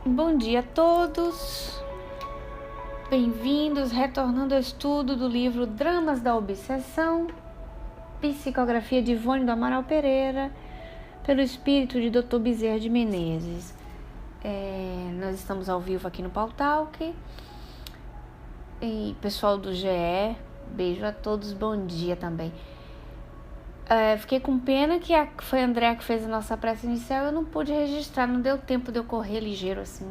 Bom dia a todos, bem-vindos, retornando ao estudo do livro Dramas da Obsessão, psicografia de Ivone do Amaral Pereira, pelo espírito de Dr. Bezerra de Menezes. Nós estamos ao vivo aqui no Pautalk, e pessoal do GE, beijo a todos, bom dia também. Fiquei com pena que foi a Andréa que fez a nossa prece inicial, eu não pude registrar, não deu tempo de eu correr ligeiro assim.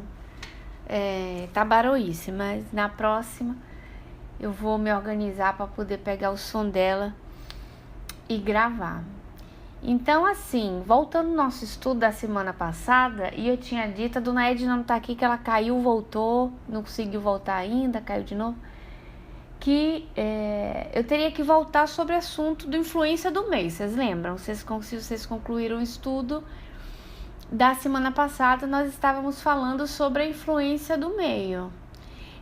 Tá baroice, mas na próxima eu vou me organizar para poder pegar o som dela e gravar. Então, assim, voltando ao nosso estudo da semana passada, e eu tinha dito, a dona Edna não tá aqui, que ela caiu, voltou, não conseguiu voltar ainda, caiu de novo, que eu teria que voltar sobre o assunto da influência do mês. Vocês lembram? Se vocês concluíram o estudo da semana passada, nós estávamos falando sobre a influência do meio.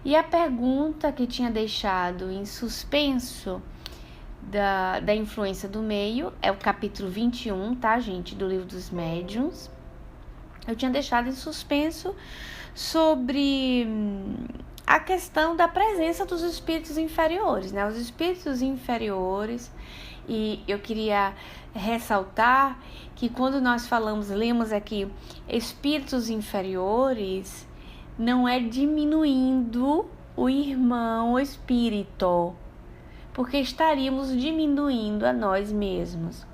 E a pergunta que tinha deixado em suspenso da influência do meio é o capítulo 21, tá, gente? Do livro dos médiuns. Eu tinha deixado em suspenso sobre a questão da presença dos espíritos inferiores, né? Os espíritos inferiores, e eu queria ressaltar que quando nós lemos aqui espíritos inferiores, não é diminuindo o irmão espírito, porque estaríamos diminuindo a nós mesmos.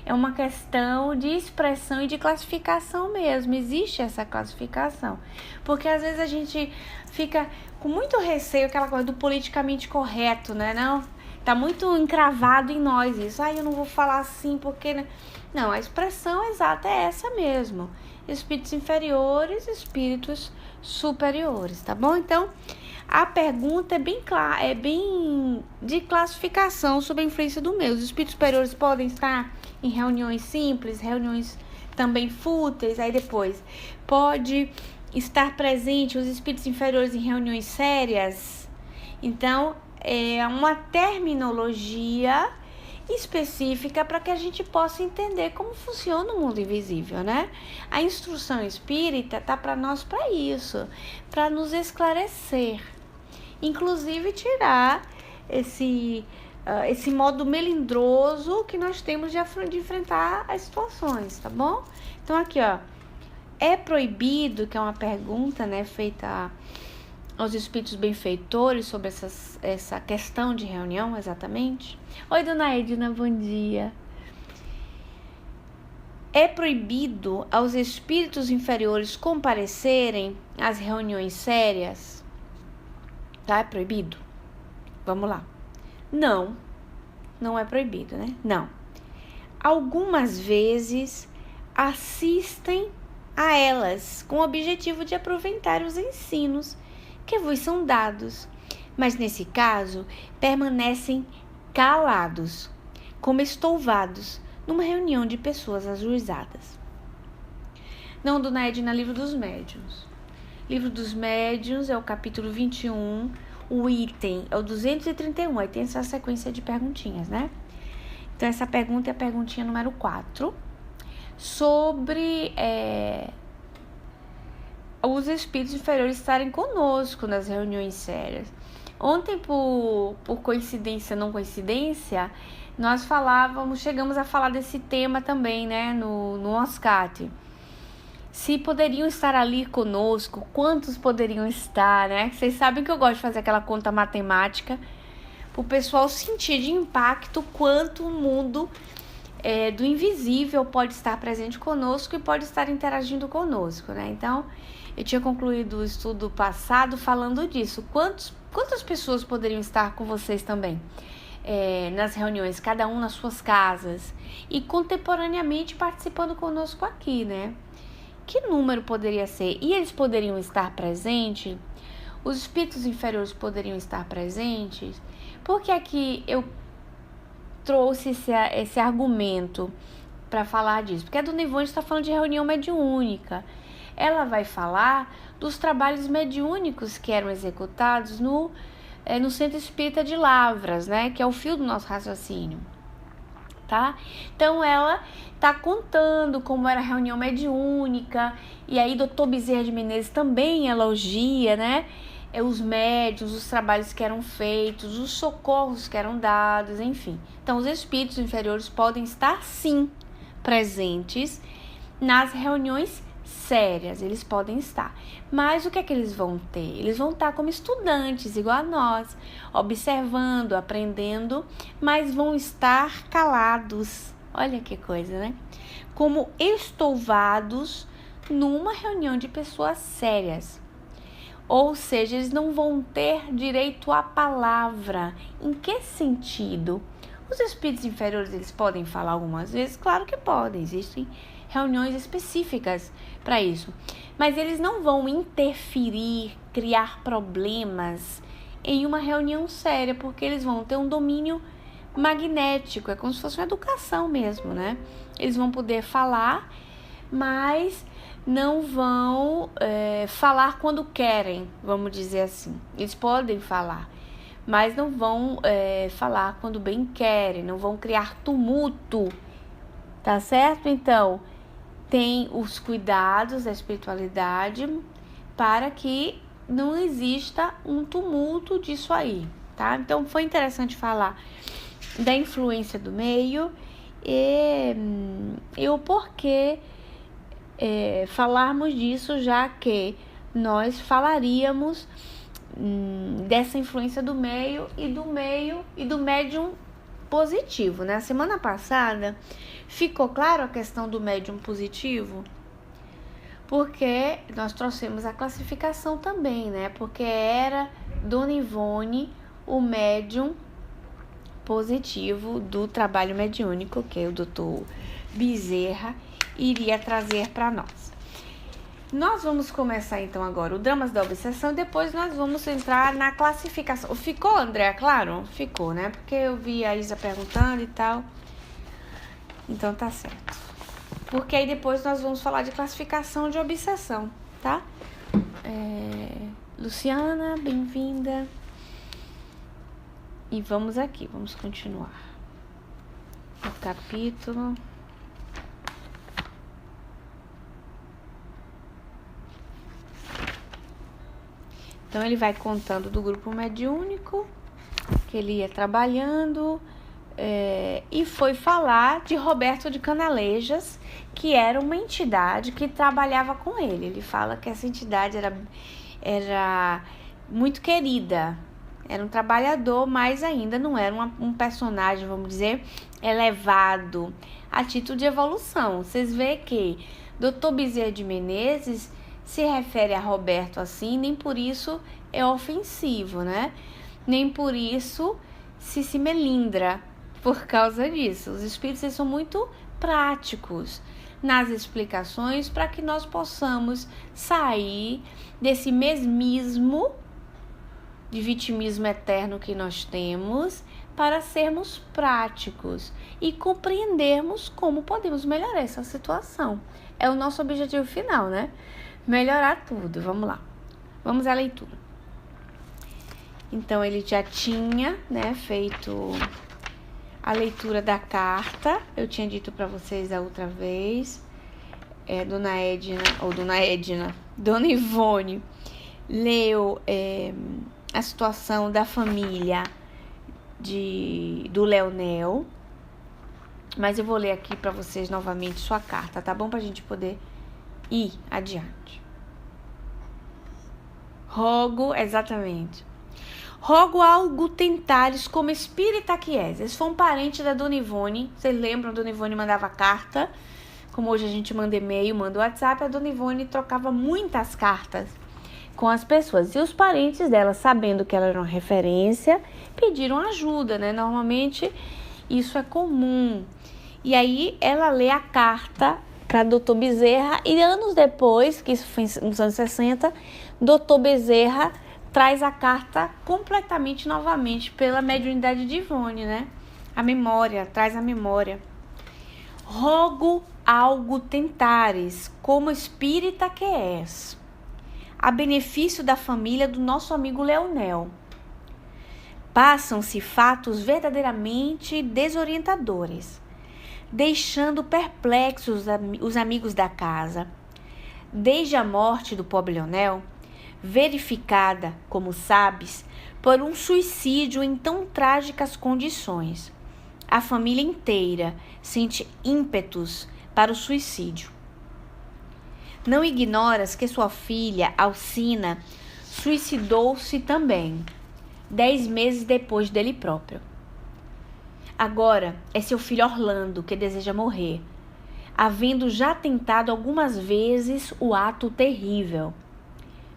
É uma questão de expressão e de classificação mesmo. Existe essa classificação. Porque às vezes a gente fica com muito receio, aquela coisa do politicamente correto, né? Não, tá muito encravado em nós isso. Eu não vou falar assim porque... Não, a expressão exata é essa mesmo. Espíritos inferiores, espíritos superiores, tá bom? Então, a pergunta é bem clara, é bem de classificação sobre a influência do meio. Os espíritos superiores podem estar em reuniões simples, reuniões também fúteis, aí depois pode estar presente os espíritos inferiores em reuniões sérias. Então, é uma terminologia específica para que a gente possa entender como funciona o mundo invisível, né? A instrução espírita tá para nós para isso, para nos esclarecer, inclusive tirar esse modo melindroso que nós temos de enfrentar as situações, tá bom? Então aqui, ó, é proibido, que é uma pergunta, né, feita aos espíritos benfeitores sobre essa questão de reunião, exatamente. Oi, dona Edna, bom dia. É proibido aos espíritos inferiores comparecerem às reuniões sérias? Tá? É proibido? Vamos lá. Não é proibido, né? Não. Algumas vezes assistem a elas com o objetivo de aproveitar os ensinos que vos são dados, mas nesse caso permanecem calados, como estouvados numa reunião de pessoas ajuizadas. Não, dona Edna, livro dos médiuns. Livro dos médiuns é o capítulo 21, o item é o 231, aí tem essa sequência de perguntinhas, né? Então, essa pergunta é a perguntinha número 4, sobre os espíritos inferiores estarem conosco nas reuniões sérias. Ontem, por coincidência, não coincidência, nós chegamos a falar desse tema também, né, no OSCAT. Se poderiam estar ali conosco, quantos poderiam estar, né? Vocês sabem que eu gosto de fazer aquela conta matemática para o pessoal sentir de impacto quanto o mundo do invisível pode estar presente conosco e pode estar interagindo conosco, né? Então, eu tinha concluído o estudo passado falando disso. Quantas pessoas poderiam estar com vocês também nas reuniões, cada um nas suas casas e contemporaneamente participando conosco aqui, né? Que número poderia ser? E eles poderiam estar presentes? Os espíritos inferiores poderiam estar presentes? Porque aqui eu trouxe esse argumento para falar disso? Porque a dona Ivone está falando de reunião mediúnica. Ela vai falar dos trabalhos mediúnicos que eram executados no Centro Espírita de Lavras, né? Que é o fio do nosso raciocínio. tá? Então ela tá contando como era a reunião mediúnica, e aí Dr. Bezerra de Menezes também elogia, né? Os médiuns, os trabalhos que eram feitos, os socorros que eram dados, enfim. Então os espíritos inferiores podem estar sim presentes nas reuniões sérias, eles podem estar. Mas o que é que eles vão ter? Eles vão estar como estudantes, igual a nós, observando, aprendendo, mas vão estar calados. Olha que coisa, né? Como estouvados numa reunião de pessoas sérias. Ou seja, eles não vão ter direito à palavra. Em que sentido? Os espíritos inferiores, eles podem falar algumas vezes? Claro que podem, existem reuniões específicas para isso. Mas eles não vão interferir, criar problemas em uma reunião séria, porque eles vão ter um domínio magnético, é como se fosse uma educação mesmo, né? Eles vão poder falar, mas não vão falar quando querem, vamos dizer assim. Eles podem falar, mas não vão falar quando bem querem, não vão criar tumulto, tá certo? Então, tem os cuidados da espiritualidade para que não exista um tumulto disso aí, tá? Então, foi interessante falar da influência do meio e o porquê falarmos disso, já que nós falaríamos dessa influência do meio e do médium positivo, né? A semana passada ficou claro a questão do médium positivo, porque nós trouxemos a classificação também, né? Porque era Dona Ivone o médium positivo do trabalho mediúnico que o Dr. Bezerra iria trazer para nós. Nós vamos começar então agora o Dramas da Obsessão, depois nós vamos entrar na classificação. Ficou, André? Claro? Ficou, né? Porque eu vi a Isa perguntando e tal. Então tá certo. Porque aí depois nós vamos falar de classificação de obsessão, tá? Luciana, bem-vinda. E vamos aqui, vamos continuar. O capítulo. Então, ele vai contando do grupo mediúnico, que ele ia trabalhando, e foi falar de Roberto de Canalejas, que era uma entidade que trabalhava com ele. Ele fala que essa entidade era muito querida, era um trabalhador, mas ainda não era um personagem, vamos dizer, elevado a título de evolução. Vocês veem que Dr. Bezerra de Menezes se refere a Roberto assim, nem por isso é ofensivo, né? Nem por isso se melindra por causa disso. Os espíritos são muito práticos nas explicações para que nós possamos sair desse mesmismo de vitimismo eterno que nós temos, para sermos práticos e compreendermos como podemos melhorar essa situação. É o nosso objetivo final, né? Melhorar tudo. Vamos lá. Vamos à leitura. Então, ele já tinha, né, feito a leitura da carta. Eu tinha dito para vocês a outra vez. Dona Ivone leu a situação da família do Leonel. Mas eu vou ler aqui para vocês novamente sua carta, tá bom? Pra gente poder ir adiante. Rogo algo tentares como espírita que és. Esse foi um parente da Dona Ivone. Vocês lembram? A Dona Ivone mandava carta. Como hoje a gente manda e-mail, manda WhatsApp. A Dona Ivone trocava muitas cartas com as pessoas. E os parentes dela, sabendo que ela era uma referência, pediram ajuda, né? Normalmente isso é comum. E aí ela lê a carta para Dr. Bezerra, e anos depois, que isso foi nos anos 60, Dr. Bezerra traz a carta completamente novamente pela mediunidade de Ivone, né? A memória, traz a memória. Rogo algo tentares, como espírita que és, a benefício da família do nosso amigo Leonel. Passam-se fatos verdadeiramente desorientadores. deixando perplexos os amigos da casa. Desde a morte do pobre Leonel, verificada, como sabes, por um suicídio em tão trágicas condições, a família inteira sente ímpetos para o suicídio. Não ignoras que sua filha, Alcina, suicidou-se também, 10 meses depois dele próprio. Agora é seu filho Orlando que deseja morrer, havendo já tentado algumas vezes o ato terrível.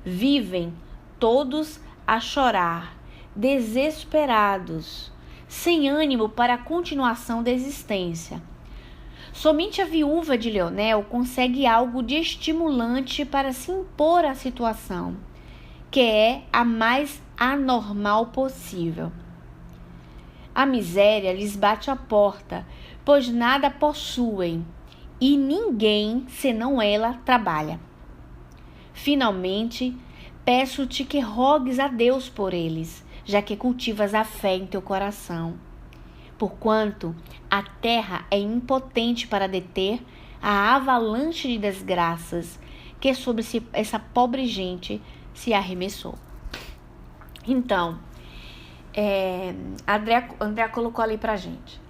Vivem todos a chorar, desesperados, sem ânimo para a continuação da existência. Somente a viúva de Leonel consegue algo de estimulante para se impor à situação, que é a mais anormal possível. A miséria lhes bate à porta, pois nada possuem, e ninguém, senão ela, trabalha. Finalmente, peço-te que rogues a Deus por eles, já que cultivas a fé em teu coração. Porquanto a terra é impotente para deter a avalanche de desgraças que sobre essa pobre gente se arremessou. Então, André colocou ali pra gente.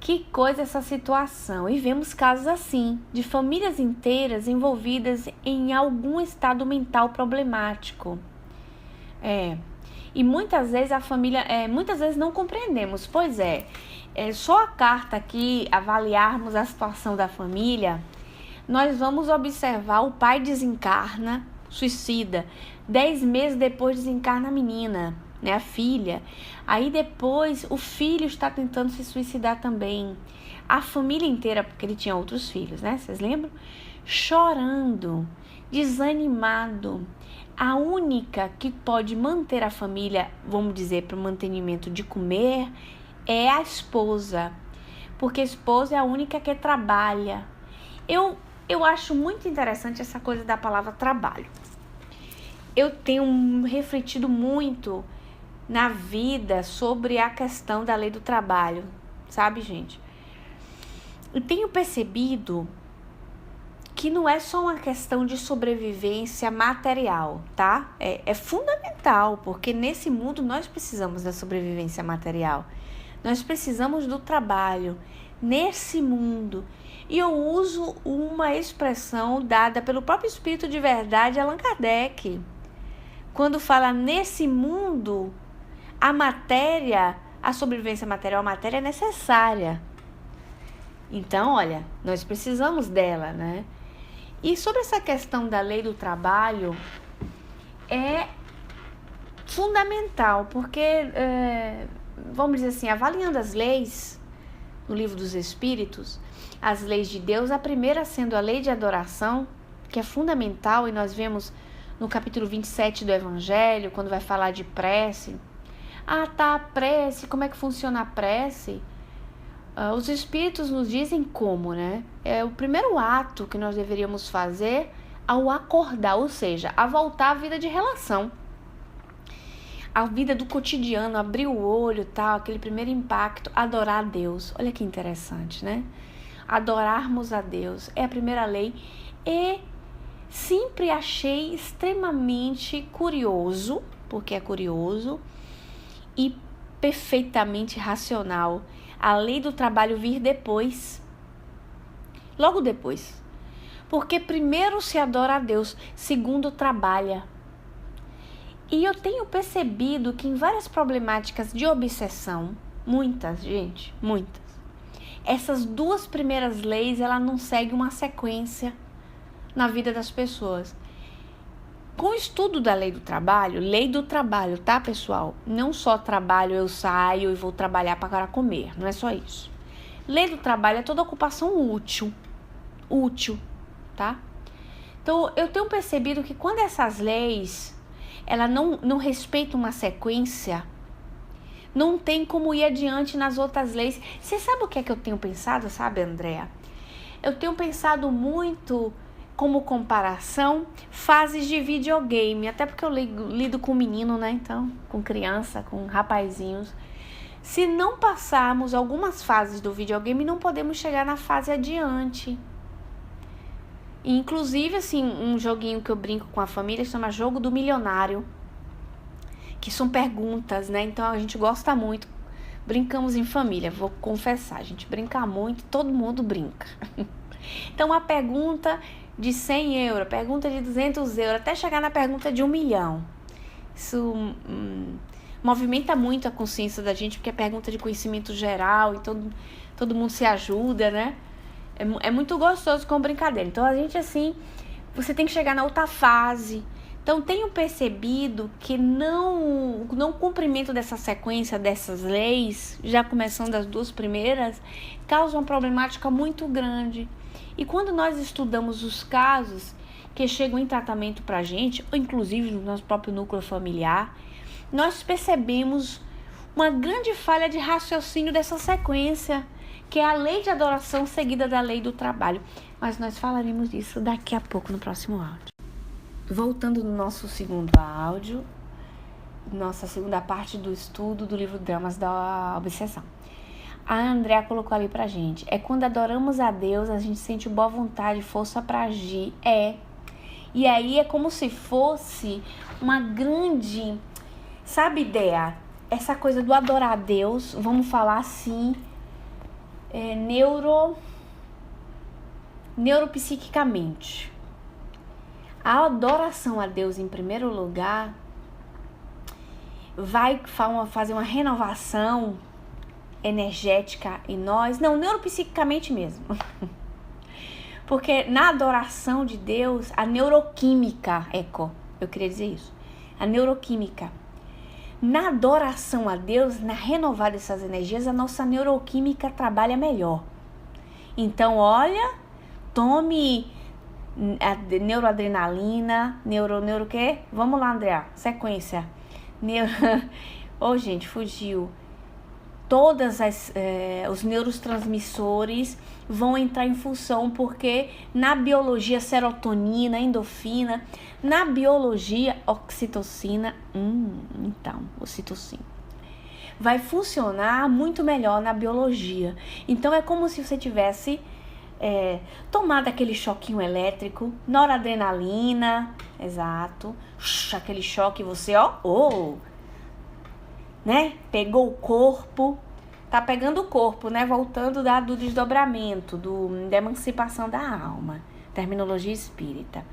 Que coisa essa situação. E vemos casos assim, de famílias inteiras envolvidas em algum estado mental problemático. E muitas vezes a família, muitas vezes não compreendemos. Pois é só a carta aqui, avaliarmos a situação da família, nós vamos observar o pai desencarna, suicida. 10 meses depois desencarna a menina, né, a filha. Aí depois o filho está tentando se suicidar também. A família inteira, porque ele tinha outros filhos, né? Vocês lembram? Chorando, desanimado. A única que pode manter a família, vamos dizer, para o mantenimento de comer, é a esposa. Porque a esposa é a única que trabalha. Eu acho muito interessante essa coisa da palavra trabalho. Eu tenho refletido muito na vida sobre a questão da lei do trabalho, sabe, gente? E tenho percebido que não é só uma questão de sobrevivência material, tá? É fundamental, porque nesse mundo nós precisamos da sobrevivência material. Nós precisamos do trabalho nesse mundo. E eu uso uma expressão dada pelo próprio Espírito de Verdade, Allan Kardec. Quando fala nesse mundo, a sobrevivência material, a matéria é necessária. Então, olha, nós precisamos dela, né? E sobre essa questão da lei do trabalho, é fundamental, porque, vamos dizer assim, avaliando as leis no Livro dos Espíritos, as leis de Deus, a primeira sendo a lei de adoração, que é fundamental, e nós vemos no capítulo 27 do Evangelho, quando vai falar de prece. A prece, como é que funciona a prece? Os Espíritos nos dizem como, né? É o primeiro ato que nós deveríamos fazer ao acordar, ou seja, a voltar à vida de relação. A vida do cotidiano, abrir o olho, tal, aquele primeiro impacto, adorar a Deus. Olha que interessante, né? Adorarmos a Deus é a primeira lei. E sempre achei extremamente curioso, porque é curioso, e perfeitamente racional, a lei do trabalho vir depois, logo depois. Porque primeiro se adora a Deus, segundo trabalha. E eu tenho percebido que em várias problemáticas de obsessão, muitas, essas duas primeiras leis, ela não segue uma sequência na vida das pessoas. Com o estudo da lei do trabalho, tá, pessoal? Não só trabalho, eu saio e vou trabalhar para comer, não é só isso. Lei do trabalho é toda ocupação útil, tá? Então, eu tenho percebido que quando essas leis, ela não respeitam uma sequência, não tem como ir adiante nas outras leis. Você sabe o que é que eu tenho pensado, sabe, Andréa? Eu tenho pensado muito como comparação, fases de videogame, até porque eu lido com menino, né, então, com criança, com rapazinhos. Se não passarmos algumas fases do videogame, não podemos chegar na fase adiante. Inclusive, assim, um joguinho que eu brinco com a família chama Jogo do Milionário, que são perguntas, né? Então a gente gosta muito. Brincamos em família, vou confessar, a gente brinca muito, todo mundo brinca. Então a pergunta de 100 euros, pergunta de 200 euros, até chegar na pergunta de 1 milhão. Isso movimenta muito a consciência da gente, porque é pergunta de conhecimento geral, então todo mundo se ajuda, né? É muito gostoso com brincadeira. Então a gente, assim, você tem que chegar na outra fase. Então tenho percebido que não cumprimento dessa sequência dessas leis, já começando das 2 primeiras, causa uma problemática muito grande. E quando nós estudamos os casos que chegam em tratamento pra gente, ou inclusive no nosso próprio núcleo familiar, nós percebemos uma grande falha de raciocínio dessa sequência, que é a lei de adoração seguida da lei do trabalho. Mas nós falaremos disso daqui a pouco no próximo áudio. Voltando no nosso segundo áudio, nossa segunda parte do estudo do livro Dramas da Obsessão. A Andrea colocou ali pra gente. É quando adoramos a Deus, a gente sente boa vontade e força pra agir. E aí é como se fosse uma grande... Sabe, ideia? Essa coisa do adorar a Deus, vamos falar assim, neuropsiquicamente. A adoração a Deus, em primeiro lugar, vai fazer uma renovação energética em nós, não, neuropsiquicamente mesmo. Porque na adoração de Deus, a neuroquímica, eu queria dizer isso, a neuroquímica. Na adoração a Deus, na renovada dessas energias, a nossa neuroquímica trabalha melhor. Então, olha, tome a neuroadrenalina, neuro o quê? Vamos lá, Andrea, sequência. Gente, fugiu. Todos os neurotransmissores vão entrar em função, porque na biologia, serotonina, endorfina, na biologia, oxitocina, ocitocina, vai funcionar muito melhor na biologia. Então é como se você tivesse tomado aquele choquinho elétrico, noradrenalina, exato, aquele choque, você, né? Pegou o corpo, tá pegando o corpo, né? Voltando do desdobramento, da emancipação da alma, terminologia espírita.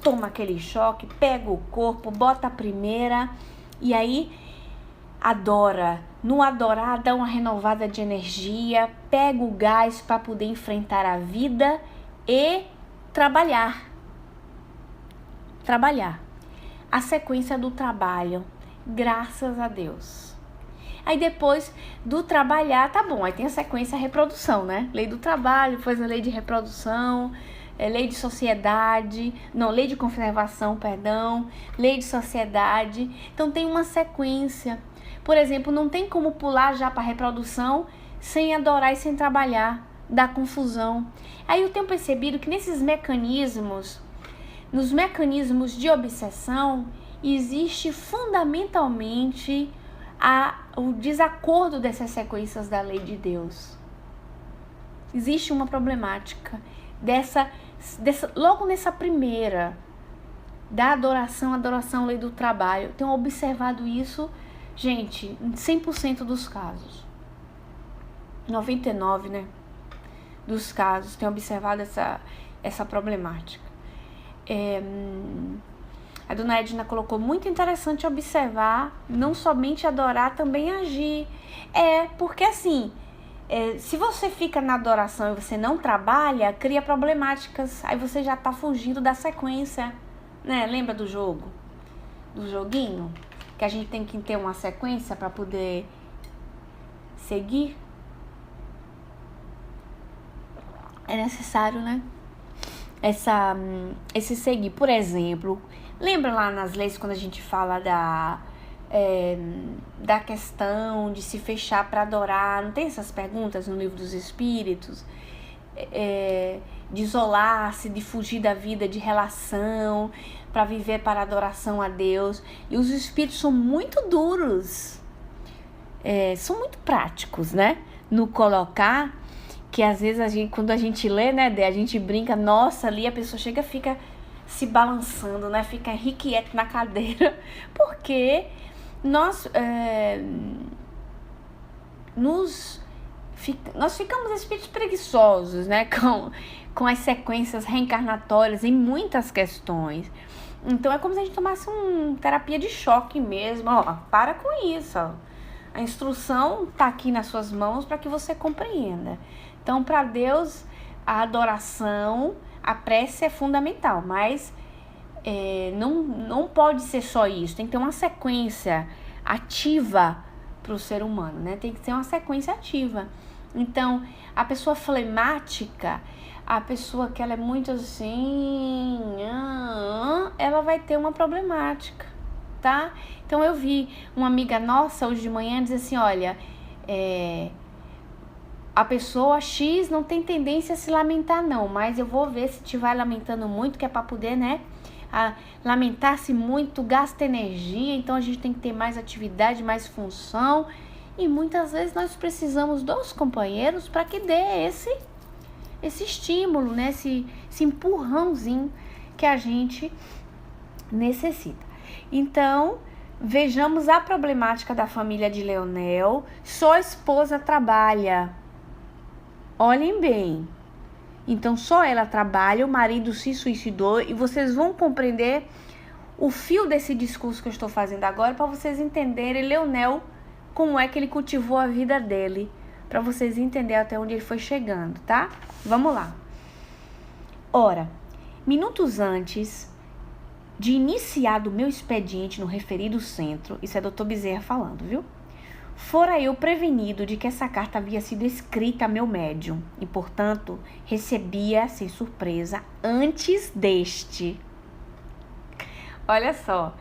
Toma aquele choque, pega o corpo, bota a primeira e aí adora. No adorar, dá uma renovada de energia, pega o gás para poder enfrentar a vida e trabalhar. A sequência do trabalho, graças a Deus. Aí depois do trabalhar, tá bom, aí tem a sequência reprodução, né? Lei do trabalho, depois a lei de reprodução, lei de sociedade, lei de conservação, lei de sociedade. Então tem uma sequência. Por exemplo, não tem como pular já para a reprodução sem adorar e sem trabalhar, dá confusão. Aí eu tenho percebido que nos mecanismos de obsessão, existe fundamentalmente o desacordo dessas sequências da lei de Deus. Existe uma problemática logo nessa primeira, da adoração, lei do trabalho. Tenho observado isso, gente, em 100% dos casos. 99%, né, dos casos, tenho observado essa problemática. A dona Edna colocou, muito interessante observar, não somente adorar, também agir. Porque assim, se você fica na adoração e você não trabalha, cria problemáticas, aí você já tá fugindo da sequência, né? Lembra do joguinho? Que a gente tem que ter uma sequência para poder seguir? É necessário, né? Esse seguir, por exemplo, lembra lá nas leis quando a gente fala da questão de se fechar para adorar? Não tem essas perguntas no Livro dos Espíritos? De isolar-se, de fugir da vida de relação, para viver para adoração a Deus. E os espíritos são muito duros. são muito práticos, né? No colocar, que às vezes quando a gente lê, né, a gente brinca, nossa, ali a pessoa chega e fica se balançando, né? Fica irrequieta na cadeira, porque nós ficamos espíritos preguiçosos, né? Com as sequências reencarnatórias em muitas questões. Então é como se a gente tomasse uma terapia de choque mesmo. Ó, para com isso, ó. A instrução está aqui nas suas mãos para que você compreenda. Então, para Deus, a adoração, a prece é fundamental, mas não pode ser só isso. Tem que ter uma sequência ativa para o ser humano, né? Tem que ter uma sequência ativa. Então, a pessoa flemática, a pessoa que ela é muito assim, ela vai ter uma problemática, tá? Então, eu vi uma amiga nossa hoje de manhã dizer assim, olha, a pessoa X não tem tendência a se lamentar não, mas eu vou ver se estiver lamentando muito, que é para poder, né, lamentar-se muito, gasta energia, então a gente tem que ter mais atividade, mais função, e muitas vezes nós precisamos dos companheiros para que dê esse estímulo, né, esse empurrãozinho que a gente necessita. Então, vejamos a problemática da família de Leonel. Só a esposa trabalha. Olhem bem. Então, só ela trabalha, o marido se suicidou, e vocês vão compreender o fio desse discurso que eu estou fazendo agora para vocês entenderem Leonel, como é que ele cultivou a vida dele, para vocês entenderem até onde ele foi chegando, tá? Vamos lá. Ora, minutos antes de iniciado o meu expediente no referido centro, isso é Dr. Bezerra falando, viu? Fora eu prevenido de que essa carta havia sido escrita a meu médium e, portanto, recebia sem surpresa antes deste. Olha só,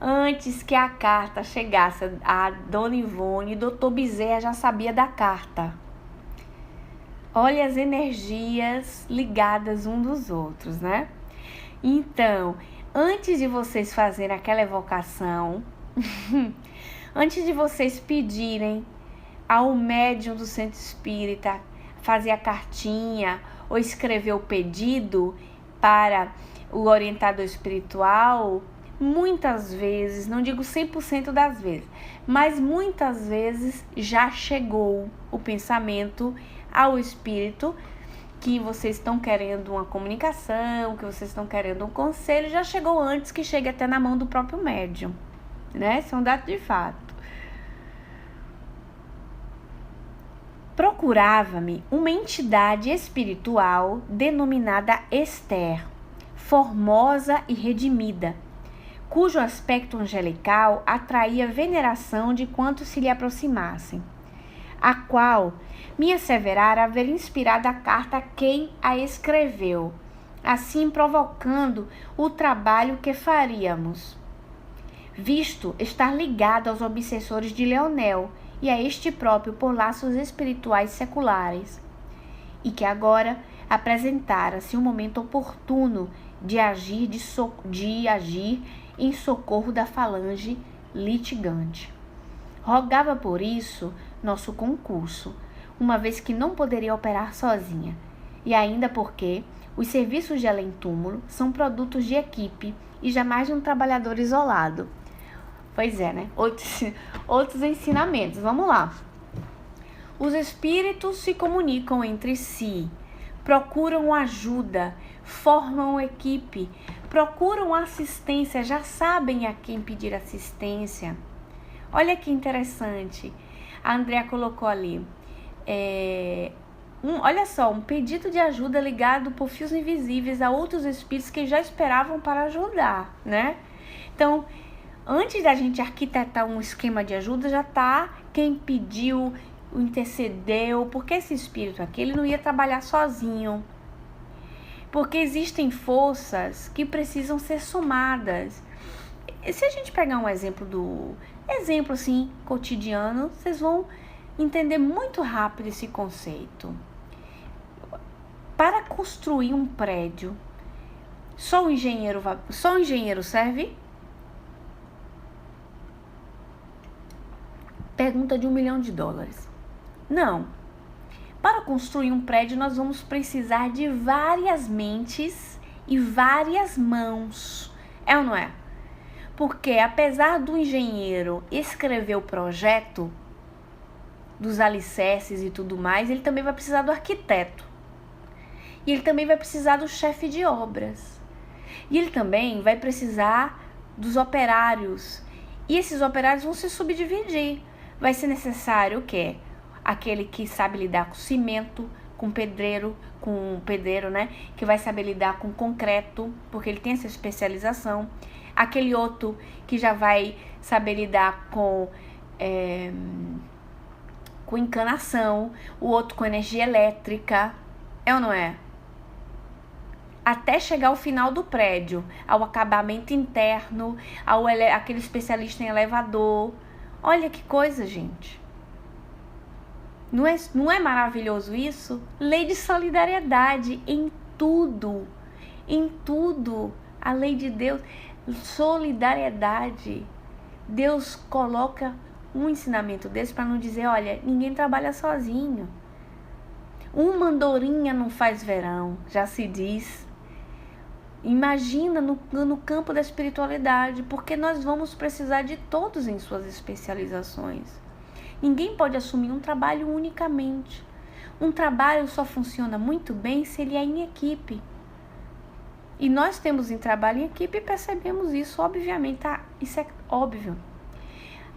antes que a carta chegasse a Dona Ivone, Dr. Bezerra já sabia da carta. Olha as energias ligadas um dos outros, né? Então, antes de vocês fazerem aquela evocação, antes de vocês pedirem ao médium do centro espírita fazer a cartinha ou escrever o pedido para o orientador espiritual, muitas vezes, não digo 100% das vezes, mas muitas vezes já chegou o pensamento ao espírito que vocês estão querendo uma comunicação, que vocês estão querendo um conselho, já chegou antes que chegue até na mão do próprio médium, né? Isso é um dado de fato. Procurava-me uma entidade espiritual denominada Esther, formosa e redimida, cujo aspecto angelical atraía veneração de quantos se lhe aproximassem, a qual me asseverara haver inspirado a carta a quem a escreveu, assim provocando o trabalho que faríamos, visto estar ligado aos obsessores de Leonel e a este próprio por laços espirituais seculares, e que agora apresentara-se um momento oportuno de agir em socorro da falange litigante. Rogava por isso nosso concurso, uma vez que não poderia operar sozinha, e ainda porque os serviços de além-túmulo são produtos de equipe e jamais de um trabalhador isolado. Pois é, né? Outros ensinamentos. Vamos lá. Os espíritos se comunicam entre si, procuram ajuda, formam equipe, procuram assistência, já sabem a quem pedir assistência. Olha que interessante. A Andrea colocou ali. Olha só, um pedido de ajuda ligado por fios invisíveis a outros espíritos que já esperavam para ajudar, né? Então, antes da gente arquitetar um esquema de ajuda, já tá quem pediu, intercedeu, porque esse espírito aqui, ele não ia trabalhar sozinho. Porque existem forças que precisam ser somadas. Se a gente pegar um exemplo assim, cotidiano, vocês vão entender muito rápido esse conceito. Para construir um prédio, só o engenheiro serve? Pergunta de $1 milhão. Não. Para construir um prédio, nós vamos precisar de várias mentes e várias mãos. É ou não é? Porque apesar do engenheiro escrever o projeto dos alicerces e tudo mais, ele também vai precisar do arquiteto. E ele também vai precisar do chefe de obras. E ele também vai precisar dos operários. E esses operários vão se subdividir. Vai ser necessário o quê? Aquele que sabe lidar com cimento, com pedreiro, né? Que vai saber lidar com concreto, porque ele tem essa especialização. Aquele outro que já vai saber lidar com encanação, o outro com energia elétrica. É ou não é? Até chegar ao final do prédio, ao acabamento interno, aquele especialista em elevador. Olha que coisa, gente. Não é maravilhoso isso? Lei de solidariedade em tudo. Em tudo. A lei de Deus. Solidariedade. Deus coloca um ensinamento desse para não dizer, olha, ninguém trabalha sozinho. Uma andorinha não faz verão, já se diz. Imagina no campo da espiritualidade, porque nós vamos precisar de todos em suas especializações. Ninguém pode assumir um trabalho unicamente. Um trabalho só funciona muito bem se ele é em equipe. E nós temos em trabalho em equipe e percebemos isso, obviamente, isso é óbvio.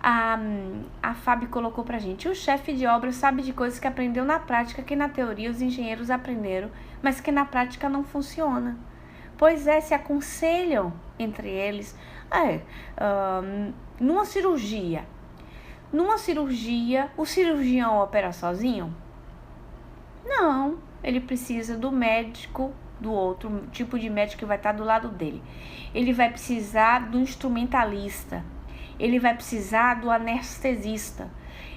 A Fábio colocou pra gente, o chefe de obra sabe de coisas que aprendeu na prática, que na teoria os engenheiros aprenderam, mas que na prática não funciona. Pois é, se aconselham entre eles. Numa cirurgia, o cirurgião opera sozinho? Não, ele precisa do médico, do outro tipo de médico que vai estar do lado dele. Ele vai precisar do instrumentalista, ele vai precisar do anestesista,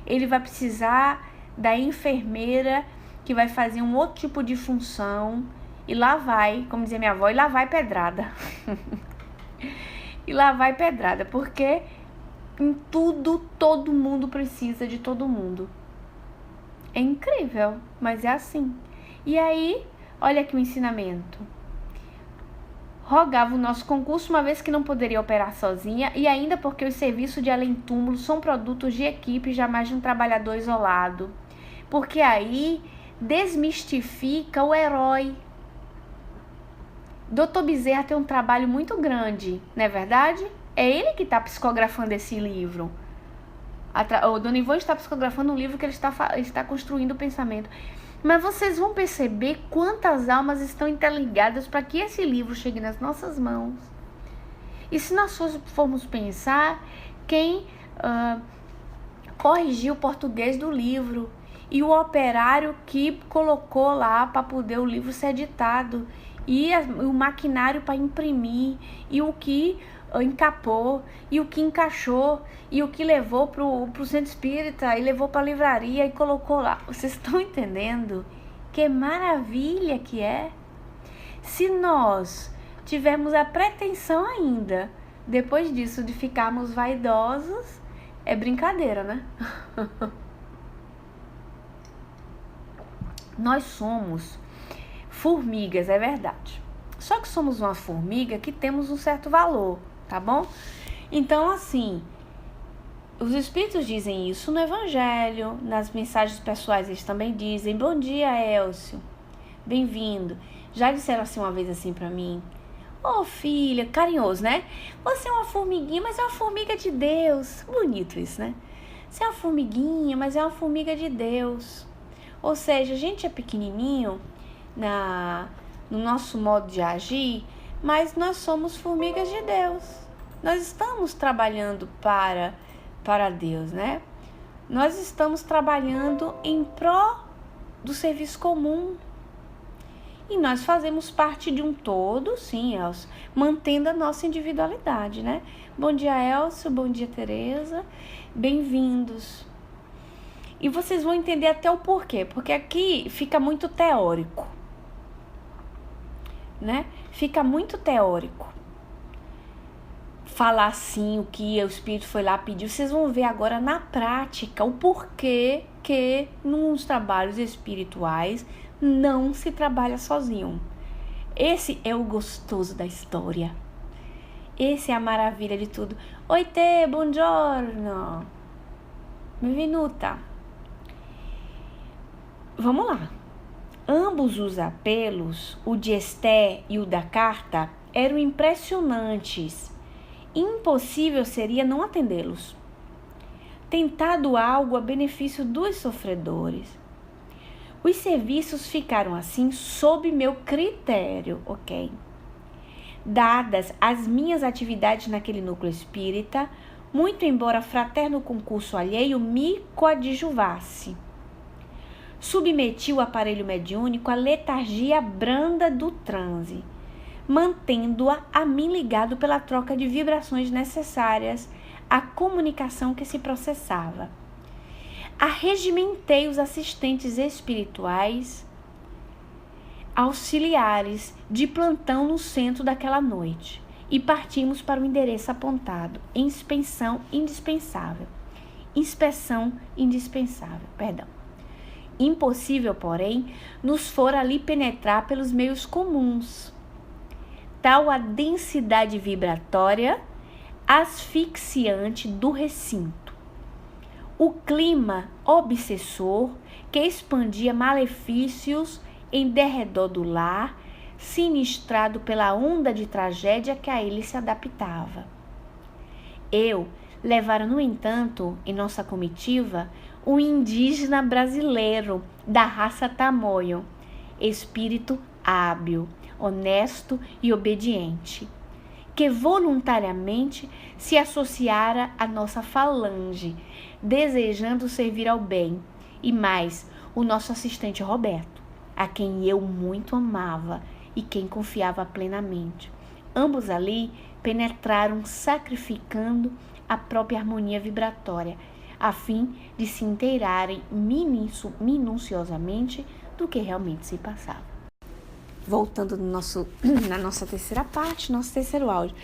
ele vai precisar da enfermeira que vai fazer um outro tipo de função. E lá vai, como dizia minha avó, e lá vai pedrada. E lá vai pedrada, porque em tudo, todo mundo precisa de todo mundo. É incrível, mas é assim. E aí, olha aqui o ensinamento. Rogava o nosso concurso, uma vez que não poderia operar sozinha, e ainda porque os serviços de além-túmulo são produtos de equipe, jamais de um trabalhador isolado. Porque aí desmistifica o herói. Dr. Bezerra tem um trabalho muito grande, não é verdade? É ele que está psicografando esse livro. O Dona Ivone está psicografando um livro que ele está construindo o pensamento. Mas vocês vão perceber quantas almas estão interligadas para que esse livro chegue nas nossas mãos. E se nós formos pensar, quem corrigiu o português do livro e o operário que colocou lá para poder o livro ser editado, e o maquinário para imprimir, e o que encapou, e o que encaixou, e o que levou pro centro espírita, e levou para a livraria e colocou lá. Vocês estão entendendo? Que maravilha que é! Se nós tivermos a pretensão ainda, depois disso, de ficarmos vaidosos, é brincadeira, né? Nós somos formigas, é verdade. Só que somos uma formiga que temos um certo valor, tá bom? Então, assim, os espíritos dizem isso no Evangelho, nas mensagens pessoais eles também dizem. Bom dia, Elcio. Bem-vindo. Já disseram assim uma vez assim pra mim. Ô, filha, carinhoso, né? Você é uma formiguinha, mas é uma formiga de Deus. Bonito isso, né? Você é uma formiguinha, mas é uma formiga de Deus. Ou seja, a gente é pequenininho no nosso modo de agir, mas nós somos formigas de Deus. Nós estamos trabalhando para Deus, né? Nós estamos trabalhando em pró do serviço comum. E nós fazemos parte de um todo, sim, Elcio, mantendo a nossa individualidade, né? Bom dia, Elcio, bom dia, Tereza, bem-vindos. E vocês vão entender até o porquê, porque aqui fica muito teórico, né? Fica muito teórico. falar assim o que o Espírito foi lá pedir. Vocês vão ver agora na prática o porquê que nos trabalhos espirituais não se trabalha sozinho. Esse é o gostoso da história. Esse é a maravilha de tudo. Oi, Tê, buongiorno. Benvenuta. Vamos lá. Ambos os apelos, o de Esther e o da carta, eram impressionantes. Impossível seria não atendê-los. Tentado algo a benefício dos sofredores. Os serviços ficaram assim sob meu critério, ok? Dadas as minhas atividades naquele núcleo espírita, muito embora fraterno concurso alheio me coadjuvasse. Submeti o aparelho mediúnico à letargia branda do transe, mantendo-a a mim ligado pela troca de vibrações necessárias à comunicação que se processava. Arregimentei os assistentes espirituais auxiliares de plantão no centro daquela noite e partimos para o endereço apontado, inspeção indispensável. Impossível, porém, nos fora ali penetrar pelos meios comuns. Tal a densidade vibratória asfixiante do recinto. O clima obsessor que expandia malefícios em derredor do lar, sinistrado pela onda de tragédia que a ele se adaptava. Eu levara, no entanto, em nossa comitiva, um indígena brasileiro da raça tamoio, espírito hábil, honesto e obediente, que voluntariamente se associara à nossa falange, desejando servir ao bem, e mais o nosso assistente Roberto, a quem eu muito amava e quem confiava plenamente. Ambos ali penetraram sacrificando a própria harmonia vibratória, a fim de se inteirarem minuciosamente do que realmente se passava. Voltando na nossa terceira parte, nosso terceiro áudio.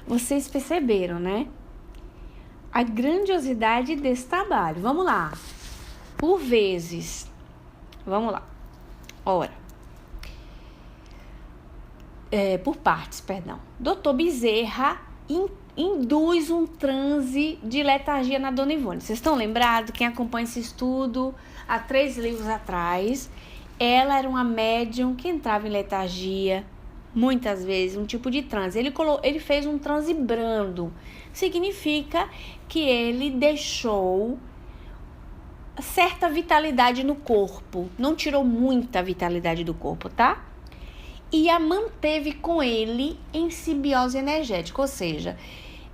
Vocês perceberam, né? A grandiosidade desse trabalho. Vamos lá. Por vezes. Vamos lá. Ora. Por partes, perdão. Dr. Bezerra induz um transe de letargia na Dona Ivone. Vocês estão lembrados? Quem acompanha esse estudo há 3 livros atrás, ela era uma médium que entrava em letargia, muitas vezes, um tipo de transe. Ele fez um transe brando. Significa que ele deixou certa vitalidade no corpo. Não tirou muita vitalidade do corpo, tá? E a manteve com ele em simbiose energética, ou seja,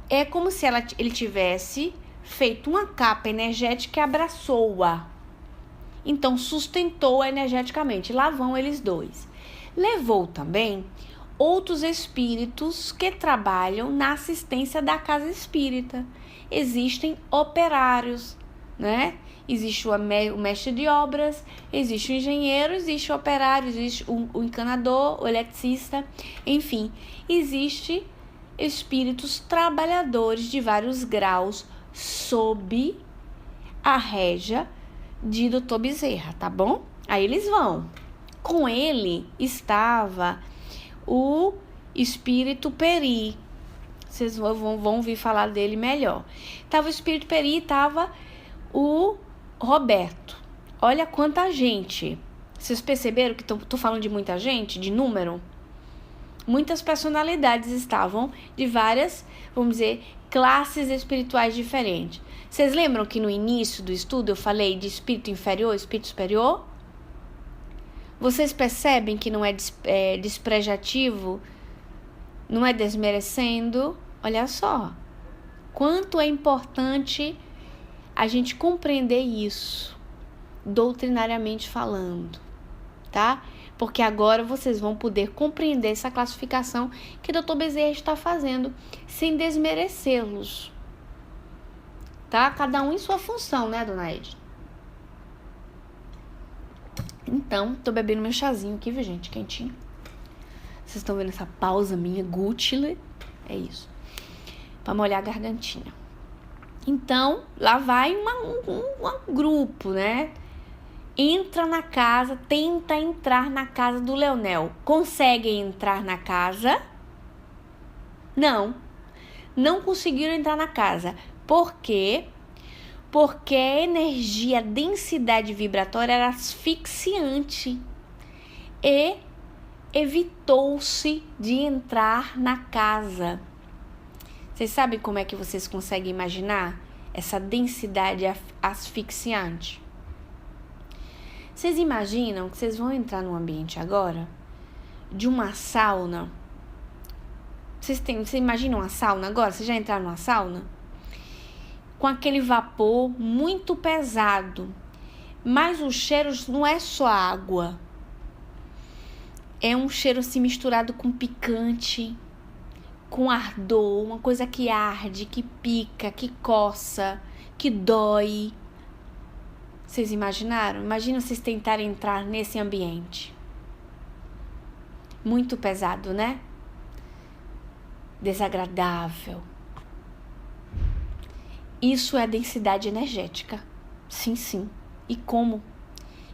é como se ele tivesse feito uma capa energética que abraçou-a. Então, sustentou-a energeticamente. Lá vão eles dois. Levou também outros espíritos que trabalham na assistência da casa espírita. Existem operários, né? Existe o mestre de obras, existe o engenheiro, existe o operário, existe o encanador, o eletricista, enfim, existe espíritos trabalhadores de vários graus sob a régia de Dr. Bezerra, tá bom? Aí eles vão. Com ele estava o espírito Peri. Vocês vão ouvir falar dele melhor. Tava o espírito Peri e tava o Roberto. Olha quanta gente. Vocês perceberam que tô falando de muita gente, de número? Muitas personalidades estavam de várias, vamos dizer, classes espirituais diferentes. Vocês lembram que no início do estudo eu falei de espírito inferior, espírito superior? Vocês percebem que não é despreciativo, não é desmerecendo? Olha só, quanto é importante a gente compreender isso, doutrinariamente falando, tá? Porque agora vocês vão poder compreender essa classificação que o Dr. Bezerra está fazendo, sem desmerecê-los, tá? Cada um em sua função, né, dona Edna? Então, tô bebendo meu chazinho aqui, viu, gente? Quentinho. Vocês estão vendo essa pausa minha, Gucci? É isso. para molhar a gargantinha. Então, lá vai um grupo, né? Entra na casa, tenta entrar na casa do Leonel. Conseguem entrar na casa? Não conseguiram entrar na casa. Por quê? Porque a energia, a densidade vibratória era asfixiante e evitou-se de entrar na casa. Vocês sabem como é que vocês conseguem imaginar essa densidade asfixiante? Vocês imaginam que vocês vão entrar num ambiente agora de uma sauna? Vocês imaginam uma sauna agora? Vocês já entraram numa sauna? Com aquele vapor muito pesado. Mas o cheiro não é só água. É um cheiro assim misturado com picante, com ardor, uma coisa que arde, que pica, que coça, que dói. Vocês imaginaram? Imagina vocês tentarem entrar nesse ambiente. Muito pesado, né? Desagradável. Isso é densidade energética. Sim. E como?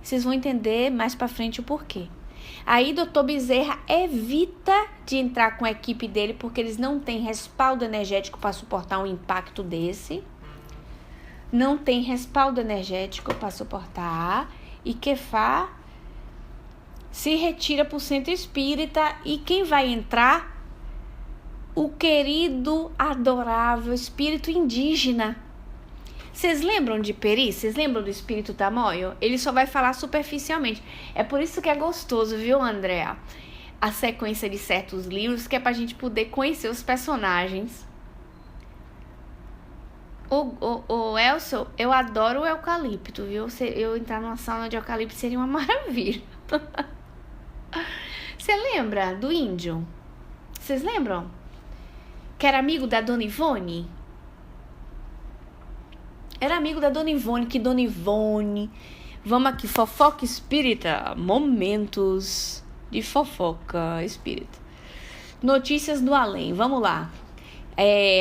Vocês vão entender mais pra frente o porquê. Aí, Dr. Bezerra evita de entrar com a equipe dele porque eles não têm respaldo energético para suportar um impacto desse. Não tem respaldo energético para suportar. E Kefá se retira para o centro espírita. E quem vai entrar? O querido, adorável espírito indígena. Vocês lembram de Peri? Vocês lembram do espírito Tamoio? Ele só vai falar superficialmente. É por isso que é gostoso, viu, Andréa? A sequência de certos livros, que é pra gente poder conhecer os personagens. O Elcio, eu adoro o eucalipto, viu? Eu entrar numa sauna de eucalipto seria uma maravilha. Você lembra do índio? Vocês lembram? Que era amigo da Dona Ivone? Era amigo da Dona Ivone, que Dona Ivone... Vamos aqui, fofoca espírita. Momentos de fofoca espírita. Notícias do além, vamos lá.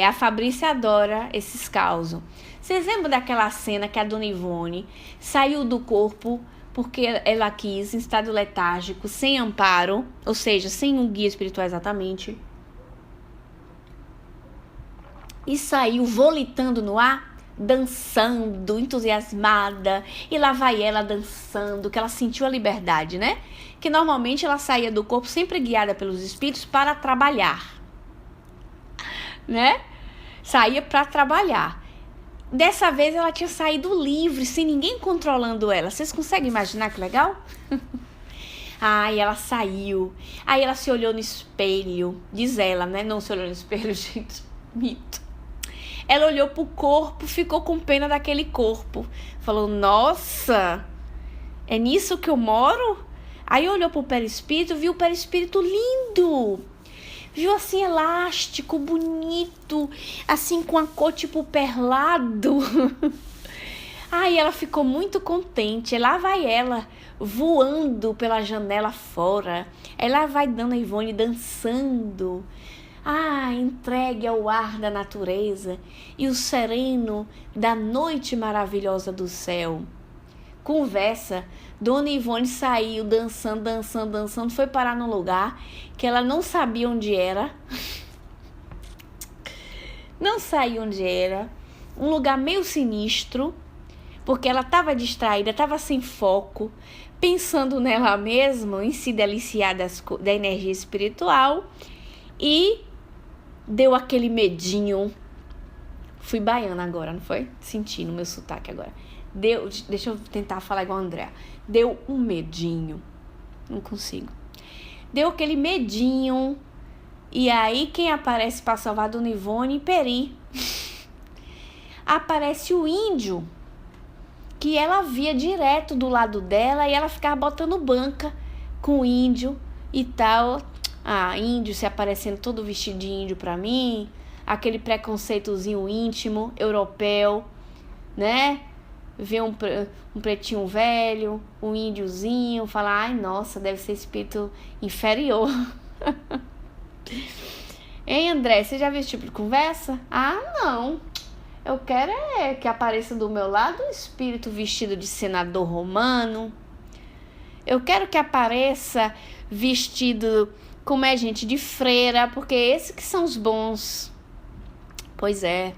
A Fabrícia adora esses causos. Vocês lembram daquela cena que a Dona Ivone saiu do corpo porque ela quis, em estado letárgico, sem amparo, ou seja, sem um guia espiritual exatamente, e saiu volitando no ar, dançando, entusiasmada, e lá vai ela dançando, que ela sentiu a liberdade, né? Que normalmente ela saía do corpo sempre guiada pelos espíritos para trabalhar, né? Saía para trabalhar. Dessa vez ela tinha saído livre, sem ninguém controlando ela. Vocês conseguem imaginar que legal? Aí ela saiu, aí ela se olhou no espelho, diz ela, né? Não se olhou no espelho, gente, mito. Ela olhou pro corpo, ficou com pena daquele corpo. Falou, nossa, é nisso que eu moro? Aí olhou pro perispírito, viu o perispírito lindo. Viu assim, elástico, bonito, assim com a cor tipo perlado. Aí ela ficou muito contente. Lá vai ela, voando pela janela fora. Ela vai dando a Ivone dançando. Entregue ao ar da natureza e o sereno da noite maravilhosa do céu. Conversa, Dona Ivone saiu dançando, foi parar num lugar que ela não sabia onde era. Não sabia onde era. Um lugar meio sinistro, porque ela estava distraída, estava sem foco, pensando nela mesma, em se deliciar da energia espiritual, e deu aquele medinho. Fui baiana agora, não foi? Senti no meu sotaque agora. Deixa eu tentar falar igual a Andréa. Deu um medinho. Não consigo. Deu aquele medinho. E aí quem aparece para salvar a Dona Ivone e Peri? Aparece o índio, que ela via direto do lado dela e ela ficava botando banca com o índio e tal. Índio se aparecendo todo vestido de índio pra mim. Aquele preconceitozinho íntimo, europeu, né? Ver um pretinho velho, um índiozinho, falar, nossa, deve ser espírito inferior. Hein, André, você já viu esse tipo de conversa? Ah, não. Eu quero é que apareça do meu lado um espírito vestido de senador romano. Eu quero que apareça vestido como é gente de freira, porque esses que são os bons. Pois é,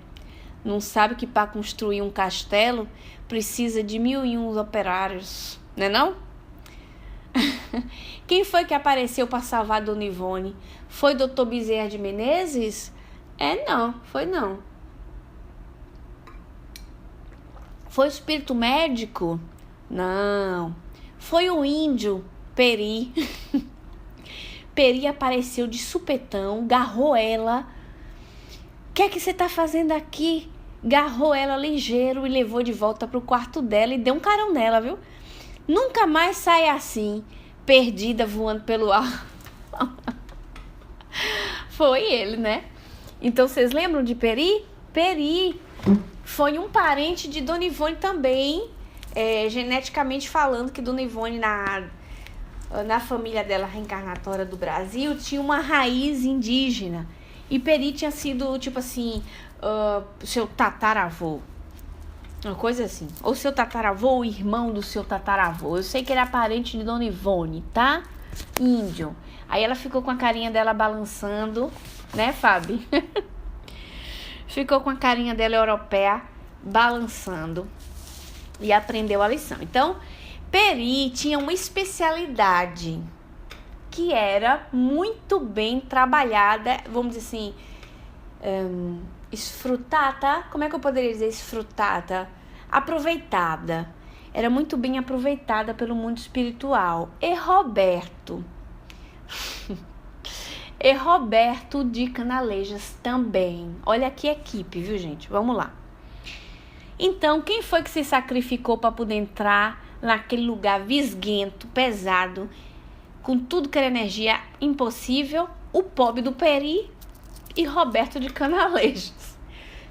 não sabe que para construir um castelo precisa de 1001 operários, né não? Quem foi que apareceu para salvar Dona Ivone? Foi Dr. Bezerra de Menezes? Não, foi não. Foi o espírito médico? Não. Foi o índio Peri. Peri apareceu de supetão, garrou ela. O que é que você tá fazendo aqui? Garrou ela ligeiro e levou de volta pro quarto dela e deu um carão nela, viu? Nunca mais sai assim, perdida voando pelo ar. Foi ele, né? Então, vocês lembram de Peri? Peri foi um parente de Dona Ivone também, geneticamente falando, que Dona Ivone, na família dela reencarnatória do Brasil, tinha uma raiz indígena. E Peri tinha sido, tipo assim, seu tataravô. Uma coisa assim. Ou seu tataravô, ou irmão do seu tataravô. Eu sei que ele é parente de Dona Ivone, tá? Índio. Aí ela ficou com a carinha dela balançando, né, Fábio? Ficou com a carinha dela europeia balançando e aprendeu a lição. Então, Peri tinha uma especialidade que era muito bem trabalhada, vamos dizer assim, esfrutada. Como é que eu poderia dizer esfrutada? Aproveitada. Era muito bem aproveitada pelo mundo espiritual. E Roberto de Canalejas também. Olha que equipe, viu, gente? Vamos lá. Então, quem foi que se sacrificou para poder entrar naquele lugar visguento, pesado, com tudo que era energia impossível? O pobre do Peri e Roberto de Canalejas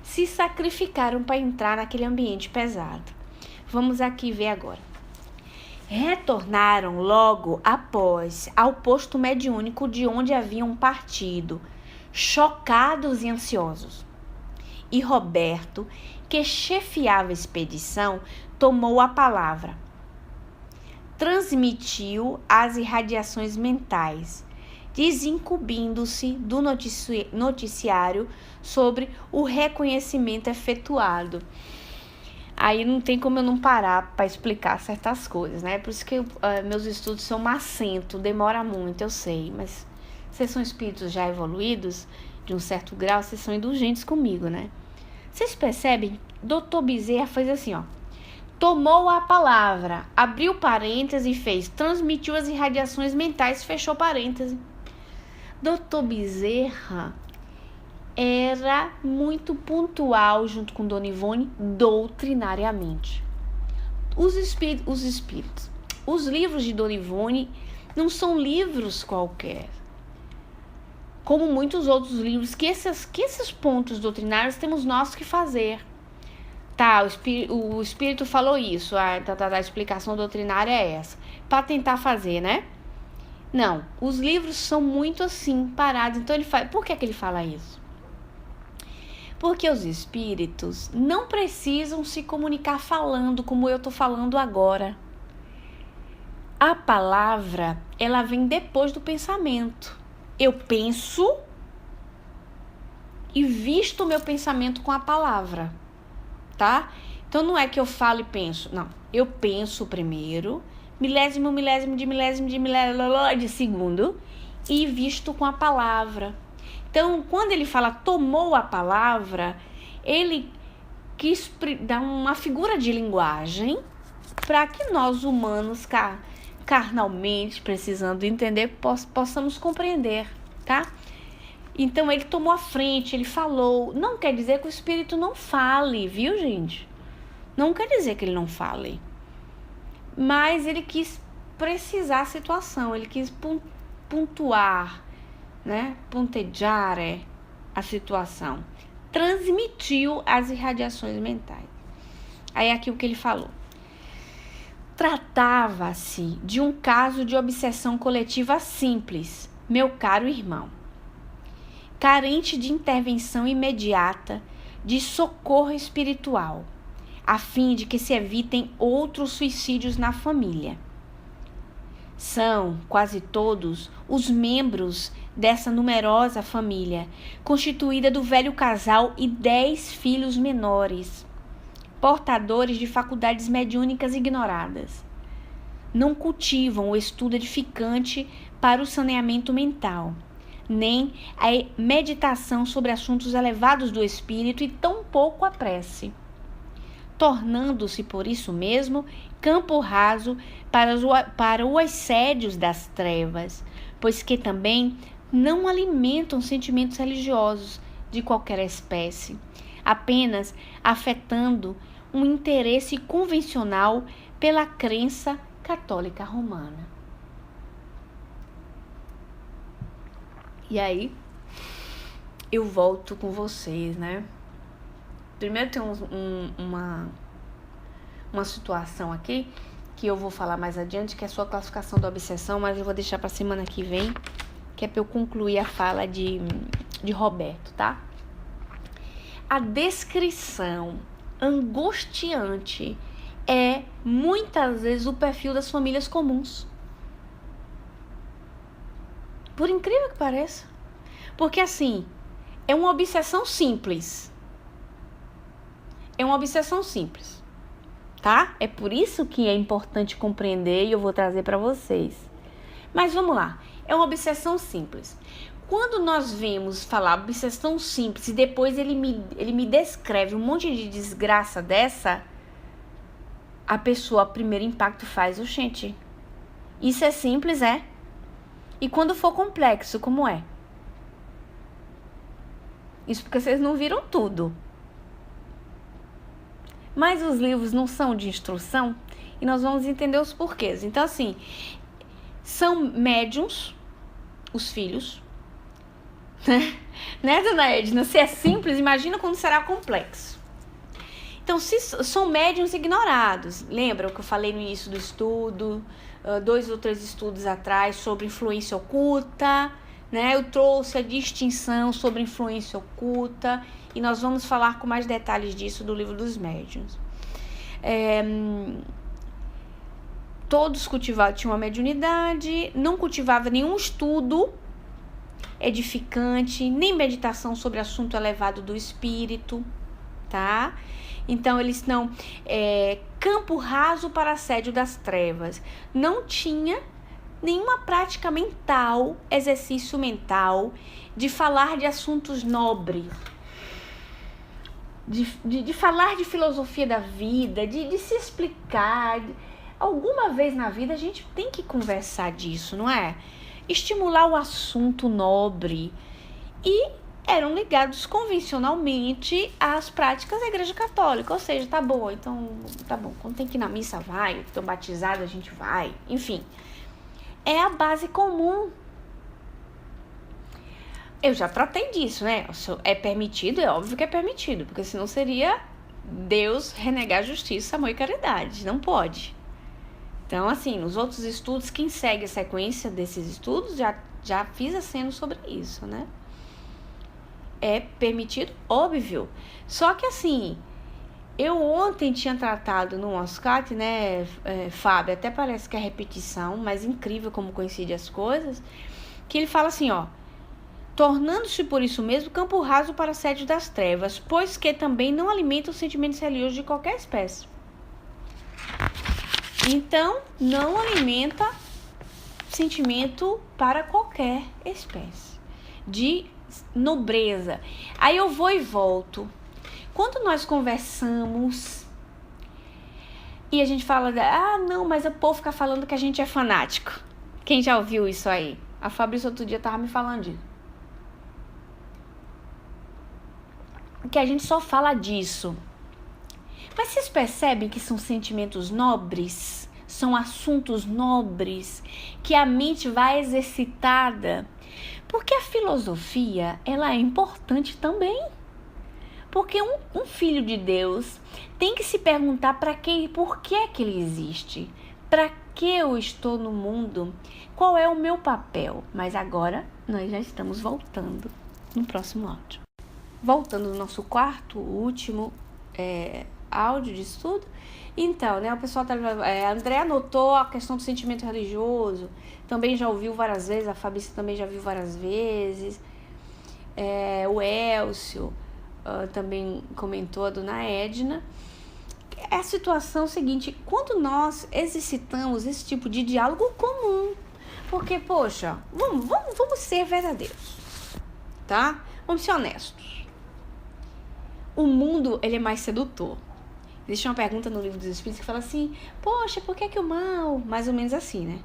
se sacrificaram para entrar naquele ambiente pesado. Vamos aqui ver agora. Retornaram logo após ao posto mediúnico de onde haviam partido, chocados e ansiosos. E Roberto, que chefiava a expedição, tomou a palavra. Transmitiu as irradiações mentais, desincumbindo-se do noticiário sobre o reconhecimento efetuado. Aí não tem como eu não parar para explicar certas coisas, né? Por isso que meus estudos são macentos, demora muito, eu sei. Mas vocês são espíritos já evoluídos, de um certo grau, vocês são indulgentes comigo, né? Vocês percebem? Dr. Bezerra fez assim, ó. Tomou a palavra, abriu parênteses e fez, transmitiu as irradiações mentais, fechou parênteses. Dr. Bezerra era muito pontual junto com Dona Ivone doutrinariamente. Os livros de Dona Ivone não são livros qualquer, como muitos outros livros, que esses pontos doutrinários temos nós que fazer. Tá, o Espírito falou isso, a explicação doutrinária é essa, para tentar fazer, né? Não, os livros são muito assim, parados. Então ele fala, por que ele fala isso? Porque os espíritos não precisam se comunicar falando como eu estou falando agora. A palavra, ela vem depois do pensamento. Eu penso e visto o meu pensamento com a palavra, tá? Então não é que eu falo e penso, não. Eu penso primeiro, milésimo de segundo, e visto com a palavra. Então, quando ele fala tomou a palavra, ele quis dar uma figura de linguagem para que nós humanos, carnalmente, precisando entender, possamos compreender, tá? Então, ele tomou a frente, ele falou. Não quer dizer que o espírito não fale, viu, gente? Não quer dizer que ele não fale. Mas ele quis precisar a situação, ele quis pontuar, né? Pontejar a situação. Transmitiu as irradiações mentais. Aí aqui o que ele falou. Tratava-se de um caso de obsessão coletiva simples, meu caro irmão. carente de intervenção imediata, de socorro espiritual, a fim de que se evitem outros suicídios na família. São, quase todos, os membros dessa numerosa família, constituída do velho casal e 10 filhos menores, portadores de faculdades mediúnicas ignoradas. Não cultivam o estudo edificante para o saneamento mental, nem a meditação sobre assuntos elevados do espírito e tampouco a prece, tornando-se, por isso mesmo, campo raso para os assédios das trevas, pois que também não alimentam sentimentos religiosos de qualquer espécie, apenas afetando um interesse convencional pela crença católica romana. E aí, eu volto com vocês, né? Primeiro tem uma situação aqui, que eu vou falar mais adiante, que é a sua classificação da obsessão, mas eu vou deixar para semana que vem, que é para eu concluir a fala de Roberto, tá? A descrição angustiante é, muitas vezes, o perfil das famílias comuns. Por incrível que pareça. Porque, assim, é uma obsessão simples. É uma obsessão simples, tá? É por isso que é importante compreender e eu vou trazer para vocês. Mas vamos lá. É uma obsessão simples. Quando nós vemos falar obsessão simples e depois ele me descreve um monte de desgraça dessa, a pessoa, primeiro impacto faz, gente, isso é simples, é? E quando for complexo, como é? Isso porque vocês não viram tudo. Mas os livros não são de instrução e nós vamos entender os porquês. Então, assim, são médiuns, os filhos, né, dona Edna? Se é simples, imagina quando será complexo. Então, se são médiuns ignorados, lembra o que eu falei no início do estudo, 2 ou 3 estudos atrás, sobre influência oculta, né? Eu trouxe a distinção sobre influência oculta e nós vamos falar com mais detalhes disso do livro dos médiuns. Todos tinham uma mediunidade, não cultivavam nenhum estudo edificante, nem meditação sobre assunto elevado do espírito, tá? Então, eles não... campo raso para assédio das trevas. Não tinha nenhuma prática mental, exercício mental, de falar de assuntos nobres, de falar de filosofia da vida, de se explicar. Alguma vez na vida a gente tem que conversar disso, não é? Estimular o assunto nobre. E eram ligados convencionalmente às práticas da Igreja Católica. Ou seja, tá bom, quando tem que ir na missa, vai. Estão batizados, a gente vai. Enfim, é a base comum. Eu já tratei disso, né? É permitido, é óbvio que é permitido, porque senão seria Deus renegar justiça, amor e caridade. Não pode. Então, assim, nos outros estudos, quem segue a sequência desses estudos já fiz aceno sobre isso, né? É permitido, óbvio. Só que, assim, eu ontem tinha tratado no Moscati, né, Fábio, até parece que é repetição, mas incrível como coincide as coisas, que ele fala assim, ó, tornando-se por isso mesmo campo raso para assédio das trevas, pois que também não alimenta os sentimentos religiosos de qualquer espécie. Então, não alimenta sentimento para qualquer espécie de nobreza. Aí eu vou e volto. Quando nós conversamos e a gente fala, não, mas o povo fica falando que a gente é fanático. Quem já ouviu isso aí? A Fabrício outro dia tava me falando disso. Que a gente só fala disso. Mas vocês percebem que são sentimentos nobres? São assuntos nobres que a mente vai exercitada. Porque a filosofia, ela é importante também. Porque um filho de Deus tem que se perguntar por que é que ele existe? Para que eu estou no mundo? Qual é o meu papel? Mas agora nós já estamos voltando, no próximo áudio. Voltando no nosso quarto, último áudio de estudo. Então, né, o pessoal André anotou a questão do sentimento religioso, também já ouviu várias vezes, a Fabice também já viu várias vezes, o Elcio também comentou, a dona Edna. É a situação seguinte: quando nós exercitamos esse tipo de diálogo comum, porque, poxa, vamos ser verdadeiros, tá? Vamos ser honestos. O mundo, ele é mais sedutor. Existe uma pergunta no Livro dos Espíritos que fala assim: poxa, por que o mal? Mais ou menos assim, né?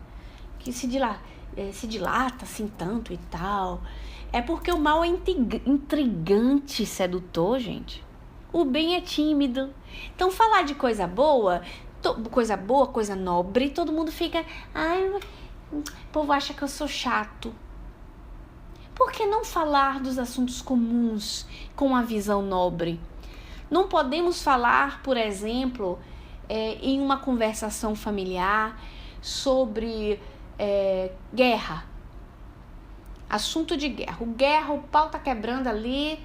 Que se dilata assim tanto e tal. É porque o mal é intrigante, sedutor, gente. O bem é tímido. Então, falar de coisa boa, coisa nobre, todo mundo fica... Ai, o povo acha que eu sou chato. Por que não falar dos assuntos comuns com uma visão nobre? Não podemos falar, por exemplo, em uma conversação familiar sobre guerra. Assunto de guerra. O pau tá quebrando ali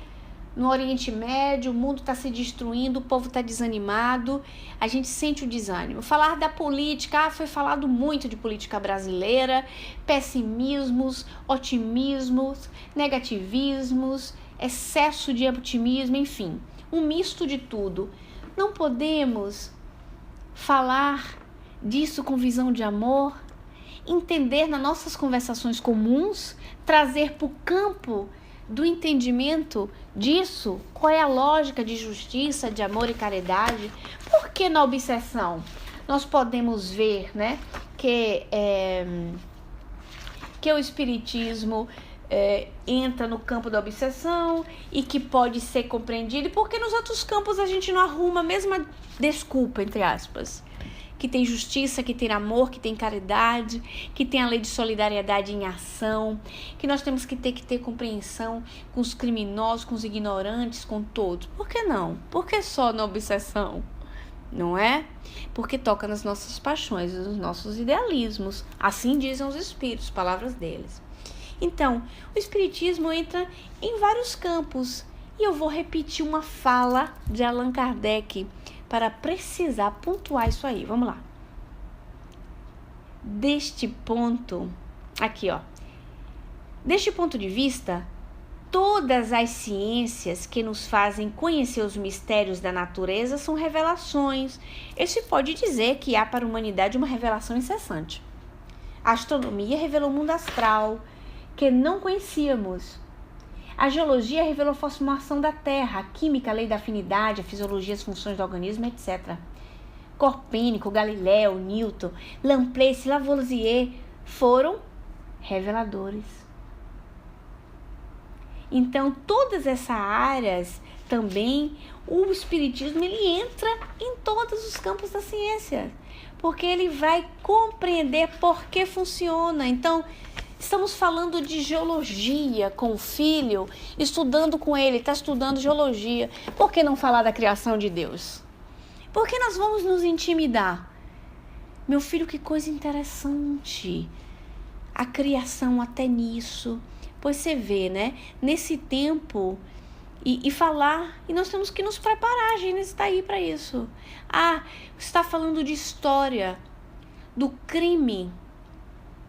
no Oriente Médio, o mundo está se destruindo, o povo está desanimado, a gente sente o desânimo. Falar da política, foi falado muito de política brasileira, pessimismos, otimismos, negativismos, excesso de otimismo, enfim, um misto de tudo. Não podemos falar disso com visão de amor, entender nas nossas conversações comuns, trazer para o campo do entendimento disso, qual é a lógica de justiça, de amor e caridade. Porque na obsessão nós podemos ver, né, que o espiritismo entra no campo da obsessão e que pode ser compreendido, e porque nos outros campos a gente não arruma a mesma desculpa, entre aspas, que tem justiça, que tem amor, que tem caridade, que tem a lei de solidariedade em ação, que nós temos que ter compreensão com os criminosos, com os ignorantes, com todos. Por que não? Por que só na obsessão? Não é? Porque toca nas nossas paixões, nos nossos idealismos. Assim dizem os espíritos, palavras deles. Então, o espiritismo entra em vários campos. E eu vou repetir uma fala de Allan Kardec para precisar pontuar isso aí. Vamos lá. Deste ponto de vista, todas as ciências que nos fazem conhecer os mistérios da natureza são revelações. Esse pode dizer que há para a humanidade uma revelação incessante. A astronomia revelou o mundo astral, que não conhecíamos. A geologia revelou a formação da Terra, a química, a lei da afinidade, a fisiologia, as funções do organismo, etc. Copérnico, Galileu, Newton, Laplace, Lavoisier foram reveladores. Então, todas essas áreas também, o espiritismo, ele entra em todos os campos da ciência, porque ele vai compreender por que funciona. Então, estamos falando de geologia com o filho, estudando com ele, está estudando geologia. Por que não falar da criação de Deus? Porque nós vamos nos intimidar. Meu filho, que coisa interessante. A criação até nisso. Pois você vê, né? Nesse tempo, e falar, e nós temos que nos preparar, a Gênesis está aí para isso. Você está falando de história, do crime,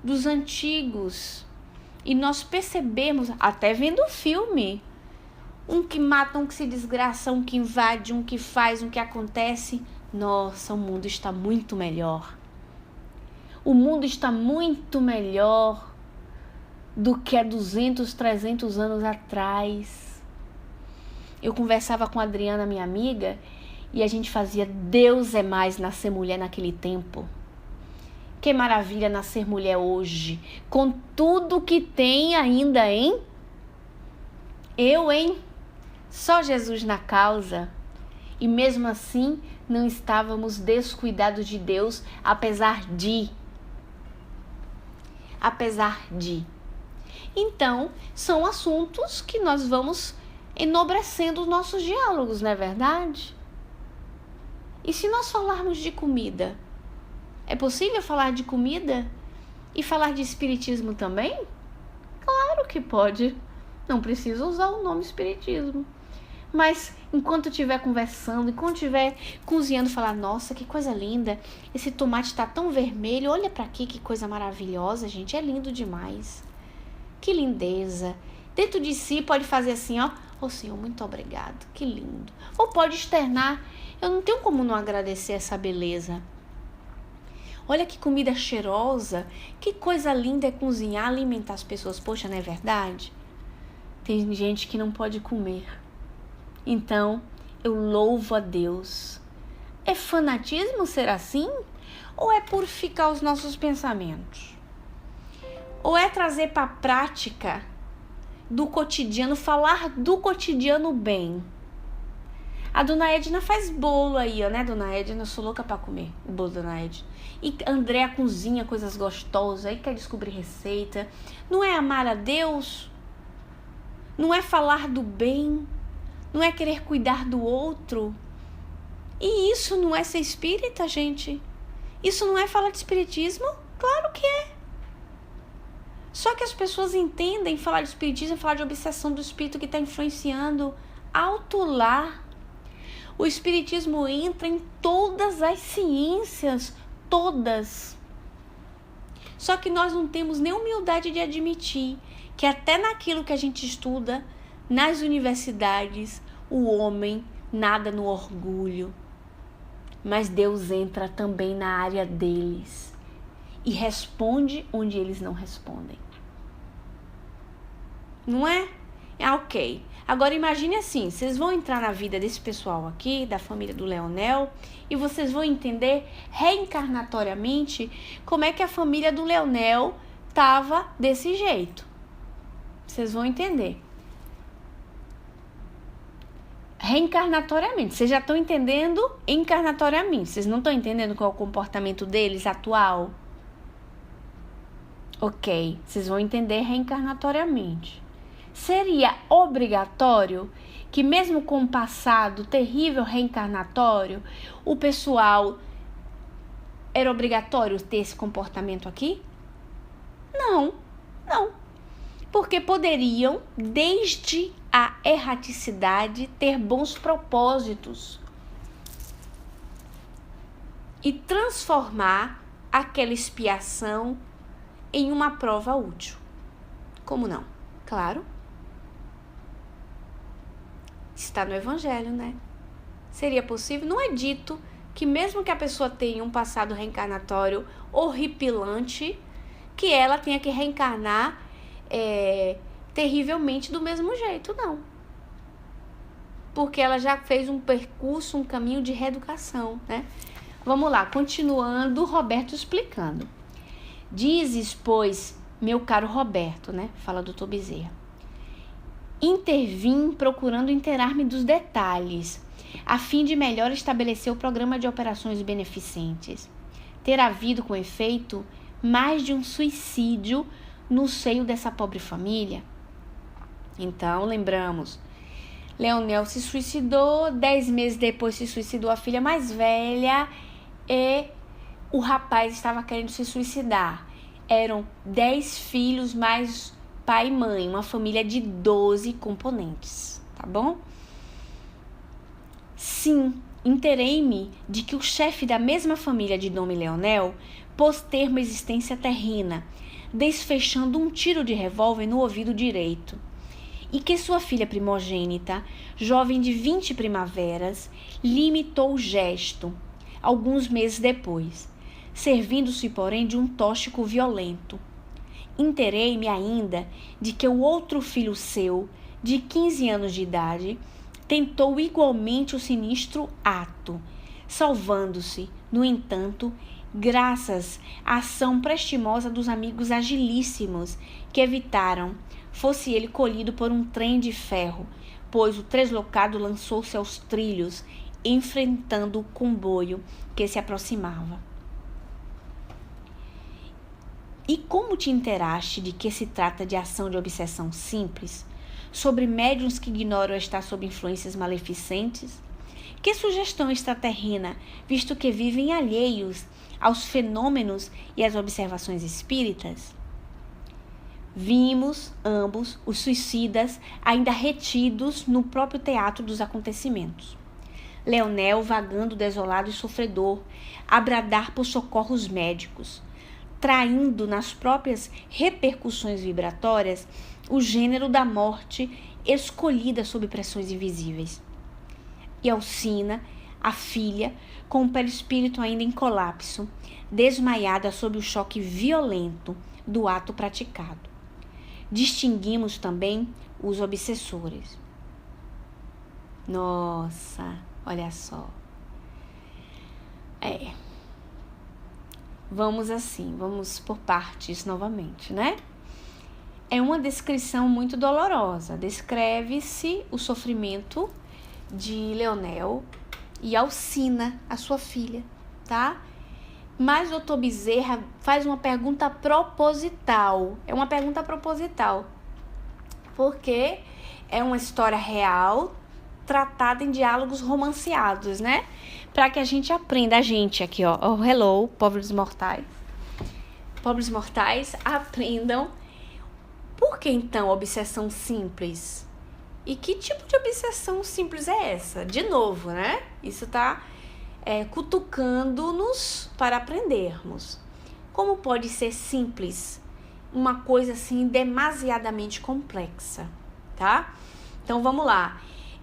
dos antigos, e nós percebemos, até vendo o filme, um que mata, um que se desgraça, um que invade, um que faz, um que acontece. Nossa, o mundo está muito melhor. O mundo está muito melhor do que há 200, 300 anos atrás. Eu conversava com a Adriana, minha amiga, e a gente fazia Deus é mais nascer mulher naquele tempo. Que maravilha nascer mulher hoje, com tudo que tem ainda, hein? Só Jesus na causa. E mesmo assim, não estávamos descuidados de Deus, apesar de. Então, são assuntos que nós vamos enobrecendo os nossos diálogos, não é verdade? E se nós falarmos de comida, é possível falar de comida e falar de espiritismo também? Claro que pode. não precisa usar o nome espiritismo. Mas enquanto estiver conversando, enquanto estiver cozinhando, falar, nossa, que coisa linda, esse tomate está tão vermelho, olha para aqui, que coisa maravilhosa, gente, é lindo demais. Que lindeza. Dentro de si pode fazer assim, ó, ô Senhor, muito obrigado, que lindo. Ou pode externar, eu não tenho como não agradecer essa beleza. Olha que comida cheirosa, que coisa linda é cozinhar, alimentar as pessoas. Poxa, não é verdade? Tem gente que não pode comer. Então, eu louvo a Deus. É fanatismo ser assim? Ou é purificar os nossos pensamentos? Ou é trazer para a prática do cotidiano, falar do cotidiano bem? A dona Edna faz bolo aí, ó, né, dona Edna? Eu sou louca pra comer o bolo da dona Edna. E Andréa cozinha coisas gostosas, aí quer descobrir receita. Não é amar a Deus? Não é falar do bem? Não é querer cuidar do outro? E isso não é ser espírita, gente? Isso não é falar de espiritismo? Claro que é. Só que as pessoas entendem falar de espiritismo, falar de obsessão do espírito que está influenciando alto lá. O espiritismo entra em todas as ciências, todas. Só que nós não temos nem humildade de admitir que até naquilo que a gente estuda, nas universidades, o homem nada no orgulho. Mas Deus entra também na área deles e responde onde eles não respondem. Não é? É ok. Agora imagine assim, vocês vão entrar na vida desse pessoal aqui, da família do Leonel, e vocês vão entender reencarnatoriamente como é que a família do Leonel estava desse jeito. Vocês vão entender. Reencarnatoriamente. Vocês já estão entendendo encarnatoriamente. Vocês não estão entendendo qual é o comportamento deles atual? Ok, vocês vão entender reencarnatoriamente. Seria obrigatório que mesmo com o passado terrível reencarnatório, o pessoal era obrigatório ter esse comportamento aqui? Não. Porque poderiam, desde a erraticidade, ter bons propósitos e transformar aquela expiação em uma prova útil. Como não? Claro. Está no Evangelho, né? Seria possível? Não é dito que mesmo que a pessoa tenha um passado reencarnatório horripilante, que ela tenha que reencarnar terrivelmente do mesmo jeito, não. Porque ela já fez um percurso, um caminho de reeducação, né? Vamos lá, continuando, Roberto explicando. Dizes, pois, meu caro Roberto, né? Fala doutor Bezerra. Intervim procurando inteirar-me dos detalhes, a fim de melhor estabelecer o programa de operações beneficentes. Ter havido, com efeito, mais de um suicídio no seio dessa pobre família. Então, lembramos, Leonel se suicidou, 10 meses depois se suicidou a filha mais velha e o rapaz estava querendo se suicidar. Eram 10 filhos mais pai e mãe, uma família de 12 componentes, tá bom? Sim, inteirei-me de que o chefe da mesma família de nome Leonel pôs termo à existência terrena, desfechando um tiro de revólver no ouvido direito, e que sua filha primogênita, jovem de 20 primaveras, lhe imitou o gesto, alguns meses depois, servindo-se, porém, de um tóxico violento. Inteirei-me ainda de que o outro filho seu, de 15 anos de idade, tentou igualmente o sinistro ato, salvando-se, no entanto, graças à ação prestimosa dos amigos agilíssimos que evitaram fosse ele colhido por um trem de ferro, pois o translocado lançou-se aos trilhos, enfrentando o comboio que se aproximava. E como te inteiraste de que se trata de ação de obsessão simples, sobre médiuns que ignoram estar sob influências maleficentes? Que sugestão extraterrena, visto que vivem alheios aos fenômenos e às observações espíritas? Vimos ambos os suicidas ainda retidos no próprio teatro dos acontecimentos. Leonel vagando desolado e sofredor, a bradar por socorros médicos, traindo nas próprias repercussões vibratórias o gênero da morte escolhida sob pressões invisíveis. E Alcina, a filha, com o perispírito ainda em colapso, desmaiada sob o choque violento do ato praticado. Distinguimos também os obsessores. Nossa, olha só. Vamos por partes novamente, né? É uma descrição muito dolorosa. Descreve-se o sofrimento de Leonel e Alcina, a sua filha, tá? Mas o Dr. Bezerra faz uma pergunta proposital. É uma pergunta proposital. Porque é uma história real tratada em diálogos romanceados, né? Para que a gente aprenda, a gente aqui, ó. Oh, hello, pobres mortais. Pobres mortais, aprendam. Por que então obsessão simples? E que tipo de obsessão simples é essa? De novo, né? Isso tá cutucando-nos para aprendermos. Como pode ser simples uma coisa assim demasiadamente complexa, tá? Então vamos lá.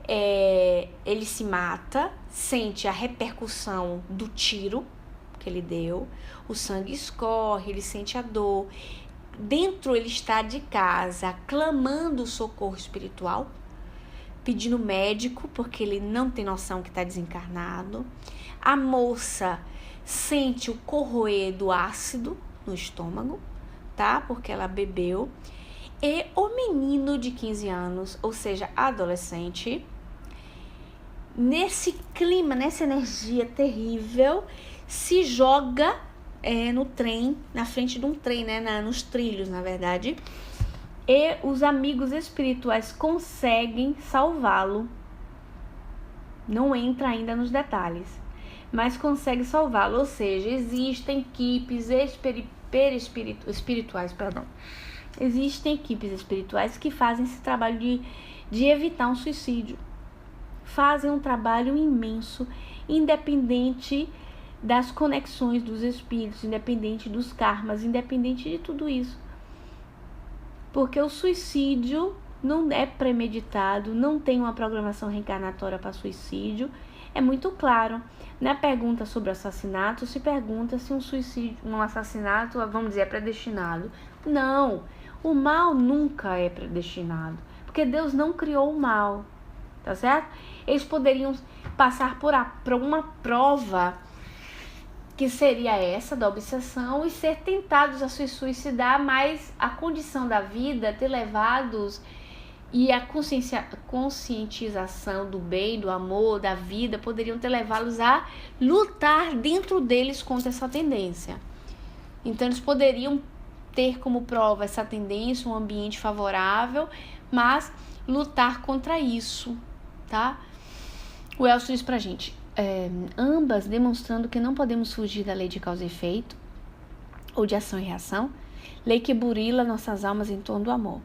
Ele se mata, sente a repercussão do tiro que ele deu, o sangue escorre, ele sente a dor. Dentro ele está de casa, clamando socorro espiritual, pedindo médico, porque ele não tem noção que está desencarnado. A moça sente o corroer do ácido no estômago, tá? Porque ela bebeu. E o menino de 15 anos, ou seja, adolescente, nesse clima, nessa energia terrível, se joga no trem, na frente de um trem, né? Nos trilhos, na verdade. E os amigos espirituais conseguem salvá-lo. Não entra ainda nos detalhes, mas consegue salvá-lo. Ou seja, existem equipes espirituais, Existem equipes espirituais que fazem esse trabalho de evitar um suicídio. Fazem um trabalho imenso, independente das conexões dos espíritos, independente dos karmas, independente de tudo isso. Porque o suicídio não é premeditado, não tem uma programação reencarnatória para suicídio. É muito claro. Na pergunta sobre o assassinato, se pergunta se um assassinato, vamos dizer, é predestinado. Não, o mal nunca é predestinado, porque Deus não criou o mal, tá certo? Eles poderiam passar por uma prova que seria essa da obsessão e ser tentados a se suicidar, mas a condição da vida ter levados e a conscientização do bem, do amor, da vida, poderiam ter levá-los a lutar dentro deles contra essa tendência. Então eles poderiam ter como prova essa tendência, um ambiente favorável, mas lutar contra isso, tá? O Elcio diz pra gente, ambas demonstrando que não podemos fugir da lei de causa e efeito, ou de ação e reação, lei que burila nossas almas em torno do amor.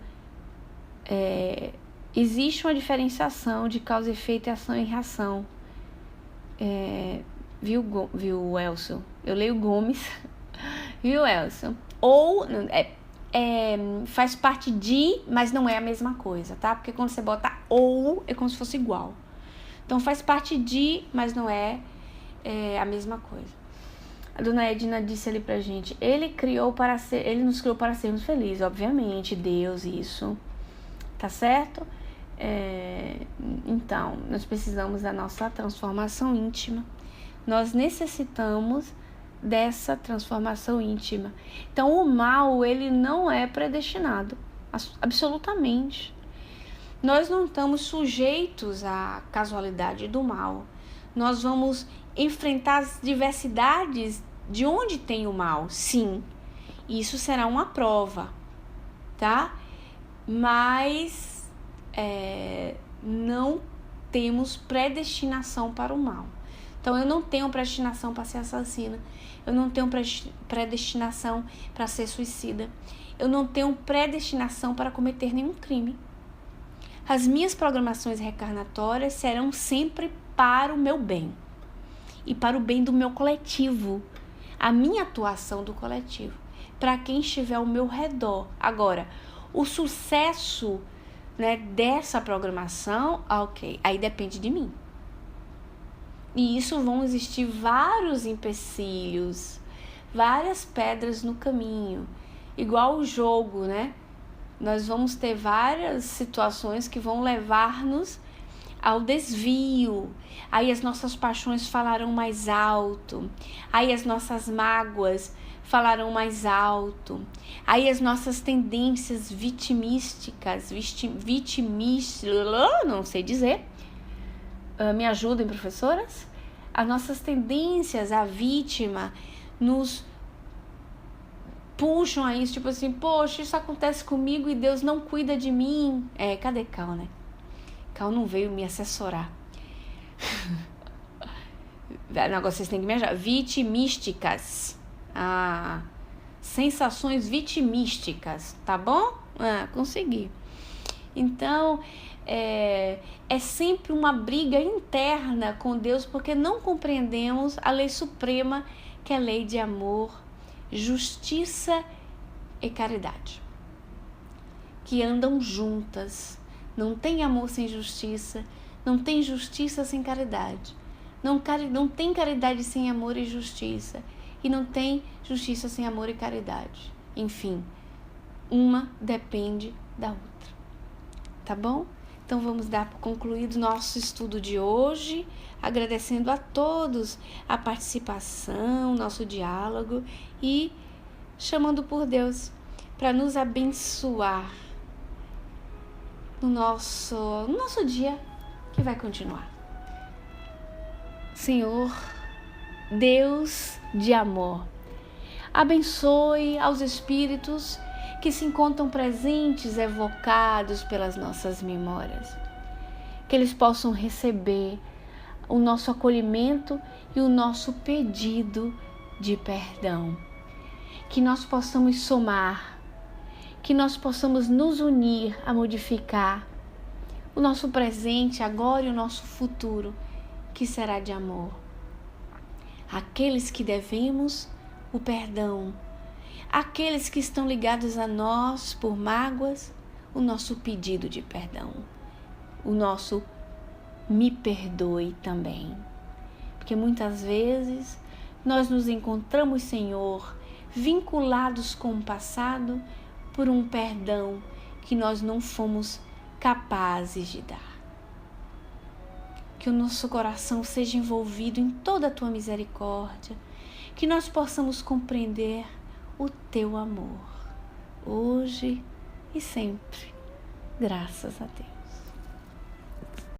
Existe uma diferenciação de causa e efeito e ação e reação. Viu, Elcio? Eu leio Gomes, viu, Elcio? Ou faz parte de, mas não é a mesma coisa, tá? Porque quando você bota ou, é como se fosse igual. Então faz parte de, mas não é a mesma coisa. A dona Edna disse ali pra gente, ele nos criou para sermos felizes, obviamente, Deus, isso, tá certo? Então, nós precisamos da nossa transformação íntima. Nós necessitamos dessa transformação íntima. Então, o mal, ele não é predestinado, absolutamente. Nós não estamos sujeitos à casualidade do mal. Nós vamos enfrentar as diversidades de onde tem o mal, sim. Isso será uma prova, tá? Mas não temos predestinação para o mal. Então eu não tenho predestinação para ser assassina. Eu não tenho predestinação para ser suicida. Eu não tenho predestinação para cometer nenhum crime. As minhas programações reencarnatórias serão sempre para o meu bem e para o bem do meu coletivo, a minha atuação do coletivo, para quem estiver ao meu redor. Agora, o sucesso, né, dessa programação, ok, aí depende de mim. E isso vão existir vários empecilhos, várias pedras no caminho, igual o jogo, né? Nós vamos ter várias situações que vão levar-nos ao desvio. Aí as nossas paixões falarão mais alto. Aí as nossas mágoas falarão mais alto. Aí as nossas tendências vitimísticas, não sei dizer. Me ajudem, professoras? As nossas tendências à vítima nos puxam a isso, tipo assim, poxa, isso acontece comigo e Deus não cuida de mim. Cadê Cal, né? Cal não veio me assessorar. Agora vocês têm que me ajudar. Vitimísticas. Sensações vitimísticas, tá bom? Consegui. Então, é sempre uma briga interna com Deus, porque não compreendemos a lei suprema, que é a lei de amor, justiça e caridade, que andam juntas. Não tem amor sem justiça, não tem justiça sem caridade, não tem caridade sem amor e justiça, e não tem justiça sem amor e caridade. Enfim, uma depende da outra, tá bom? Então vamos dar por concluído nosso estudo de hoje, agradecendo a todos a participação, nosso diálogo e chamando por Deus para nos abençoar no nosso dia que vai continuar. Senhor, Deus de amor, abençoe aos espíritos que se encontram presentes, evocados pelas nossas memórias, que eles possam receber o nosso acolhimento e o nosso pedido de perdão, que nós possamos somar, que nós possamos nos unir a modificar o nosso presente agora e o nosso futuro, que será de amor. Aqueles que devemos o perdão, aqueles que estão ligados a nós por mágoas, o nosso pedido de perdão, o nosso me perdoe também. Porque muitas vezes nós nos encontramos, Senhor, vinculados com o passado por um perdão que nós não fomos capazes de dar. Que o nosso coração seja envolvido em toda a Tua misericórdia, que nós possamos compreender o Teu amor, hoje e sempre, graças a Deus.